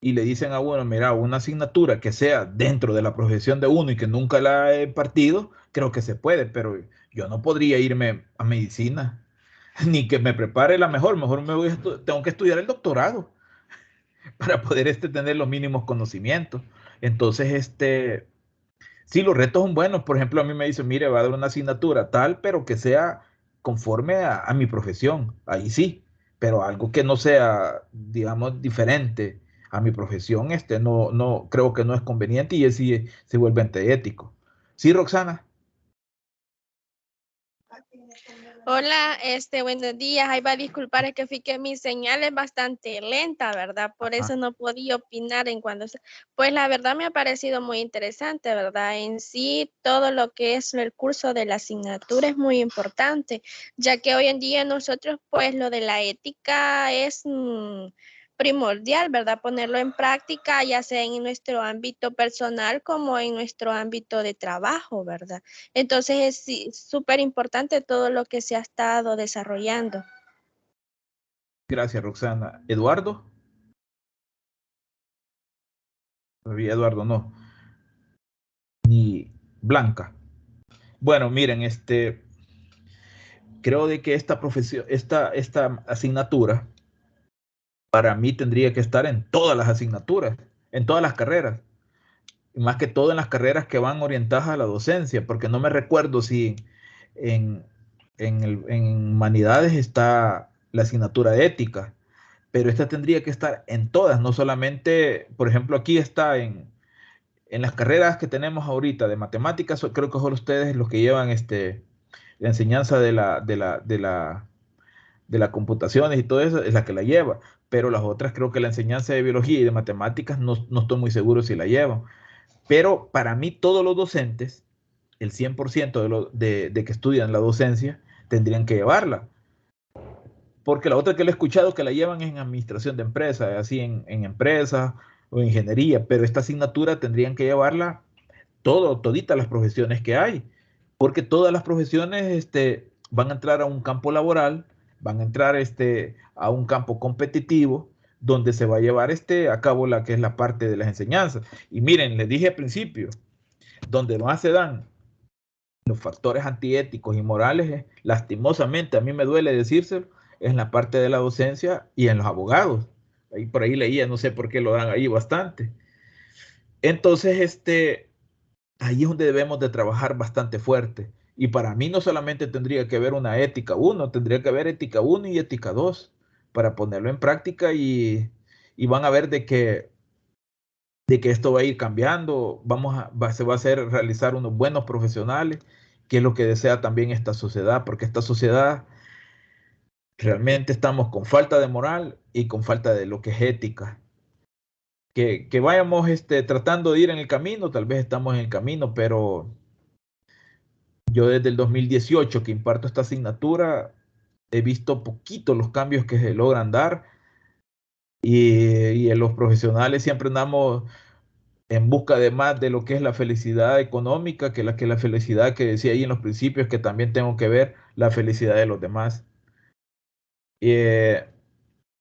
y le dicen a uno, mira, una asignatura que sea dentro de la profesión de uno y que nunca la he impartido, creo que se puede, pero yo no podría irme a medicina, ni que me prepare mejor me voy tengo que estudiar el doctorado para poder tener los mínimos conocimientos. Entonces, sí, los retos son buenos. Por ejemplo, a mí me dicen, mire, va a dar una asignatura tal, pero que sea conforme a mi profesión. Ahí sí, pero algo que no sea, digamos, diferente a mi profesión, no creo que no es conveniente y sí se vuelve antiético. Sí, Roxana. Hola, buenos días. Ahí va a disculpar, es que fui que mi señal es bastante lenta, ¿verdad? Por eso no podía opinar en cuando... Pues la verdad me ha parecido muy interesante, ¿verdad? En sí, todo lo que es el curso de la asignatura es muy importante, ya que hoy en día nosotros, pues lo de la ética es primordial, ¿verdad? Ponerlo en práctica, ya sea en nuestro ámbito personal como en nuestro ámbito de trabajo, ¿verdad? Entonces es súper importante todo lo que se ha estado desarrollando. Gracias, Roxana. ¿Eduardo? Todavía Eduardo no. Ni Blanca. Bueno, miren, creo de que esta profesión, esta asignatura, para mí tendría que estar en todas las asignaturas, en todas las carreras, y más que todo en las carreras que van orientadas a la docencia, porque no me recuerdo si en, en humanidades está la asignatura de ética, pero esta tendría que estar en todas, no solamente, por ejemplo, aquí está en las carreras que tenemos ahorita de matemáticas, creo que son ustedes los que llevan la enseñanza de las computaciones y todo eso, es la que la lleva, pero las otras creo que la enseñanza de biología y de matemáticas no estoy muy seguro si la llevan. Pero para mí todos los docentes, el 100% de que estudian la docencia, tendrían que llevarla. Porque la otra que le he escuchado que la llevan es en administración de empresas, así en empresas o ingeniería, pero esta asignatura tendrían que llevarla toditas las profesiones que hay, porque todas las profesiones van a entrar a un campo laboral, van a entrar a un campo competitivo, donde se va a llevar a cabo la que es la parte de las enseñanzas. Y miren, les dije al principio, donde más se dan los factores antiéticos y morales, lastimosamente, a mí me duele decírselo, es en la parte de la docencia y en los abogados. Ahí por ahí leía, no sé por qué lo dan ahí bastante. Entonces, ahí es donde debemos de trabajar bastante fuerte. Y para mí no solamente tendría que haber una ética 1, tendría que haber ética 1 y ética 2 para ponerlo en práctica y van a ver de que esto va a ir cambiando, se va a hacer realizar unos buenos profesionales, que es lo que desea también esta sociedad, porque esta sociedad realmente estamos con falta de moral y con falta de lo que es ética. Que vayamos tratando de ir en el camino, tal vez estamos en el camino, pero yo desde el 2018 que imparto esta asignatura, he visto poquito los cambios que se logran dar y en los profesionales siempre andamos en busca de más de lo que es la felicidad económica que la felicidad que decía ahí en los principios, que también tengo que ver la felicidad de los demás.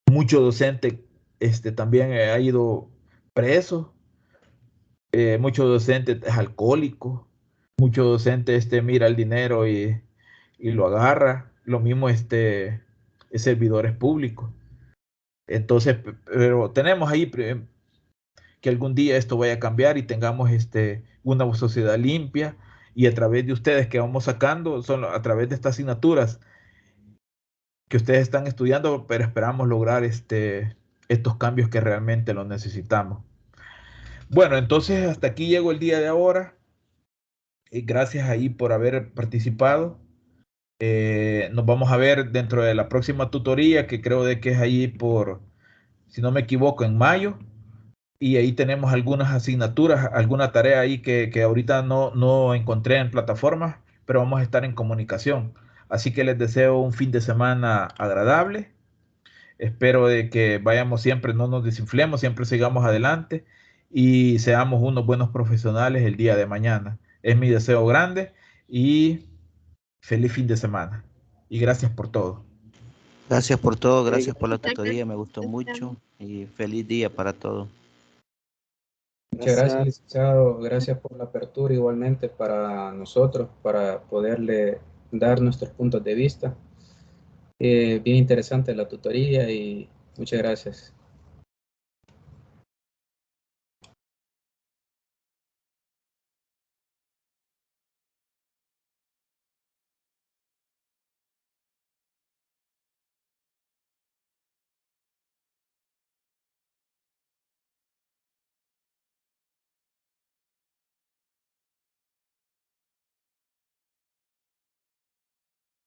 Mucho docente también ha ido preso, mucho docente es alcohólico, mucho docente mira el dinero y lo agarra, lo mismo es servidores públicos. Entonces, pero tenemos ahí que algún día esto vaya a cambiar y tengamos una sociedad limpia, y a través de ustedes que vamos sacando, son a través de estas asignaturas que ustedes están estudiando, pero esperamos lograr estos cambios que realmente los necesitamos. Bueno, entonces hasta aquí llego el día de ahora. Y gracias ahí por haber participado. Nos vamos a ver dentro de la próxima tutoría, que creo de que es ahí por, si no me equivoco, en mayo. Y ahí tenemos algunas asignaturas, alguna tarea ahí que ahorita no encontré en plataformas, pero vamos a estar en comunicación. Así que les deseo un fin de semana agradable. Espero de que vayamos siempre, no nos desinflemos, siempre sigamos adelante y seamos unos buenos profesionales el día de mañana. Es mi deseo grande y feliz fin de semana. Y gracias por todo. Gracias por todo, gracias por la tutoría, me gustó mucho y feliz día para todos. Muchas gracias, licenciado. Gracias por la apertura igualmente para nosotros, para poderle dar nuestros puntos de vista. Bien interesante la tutoría y muchas gracias.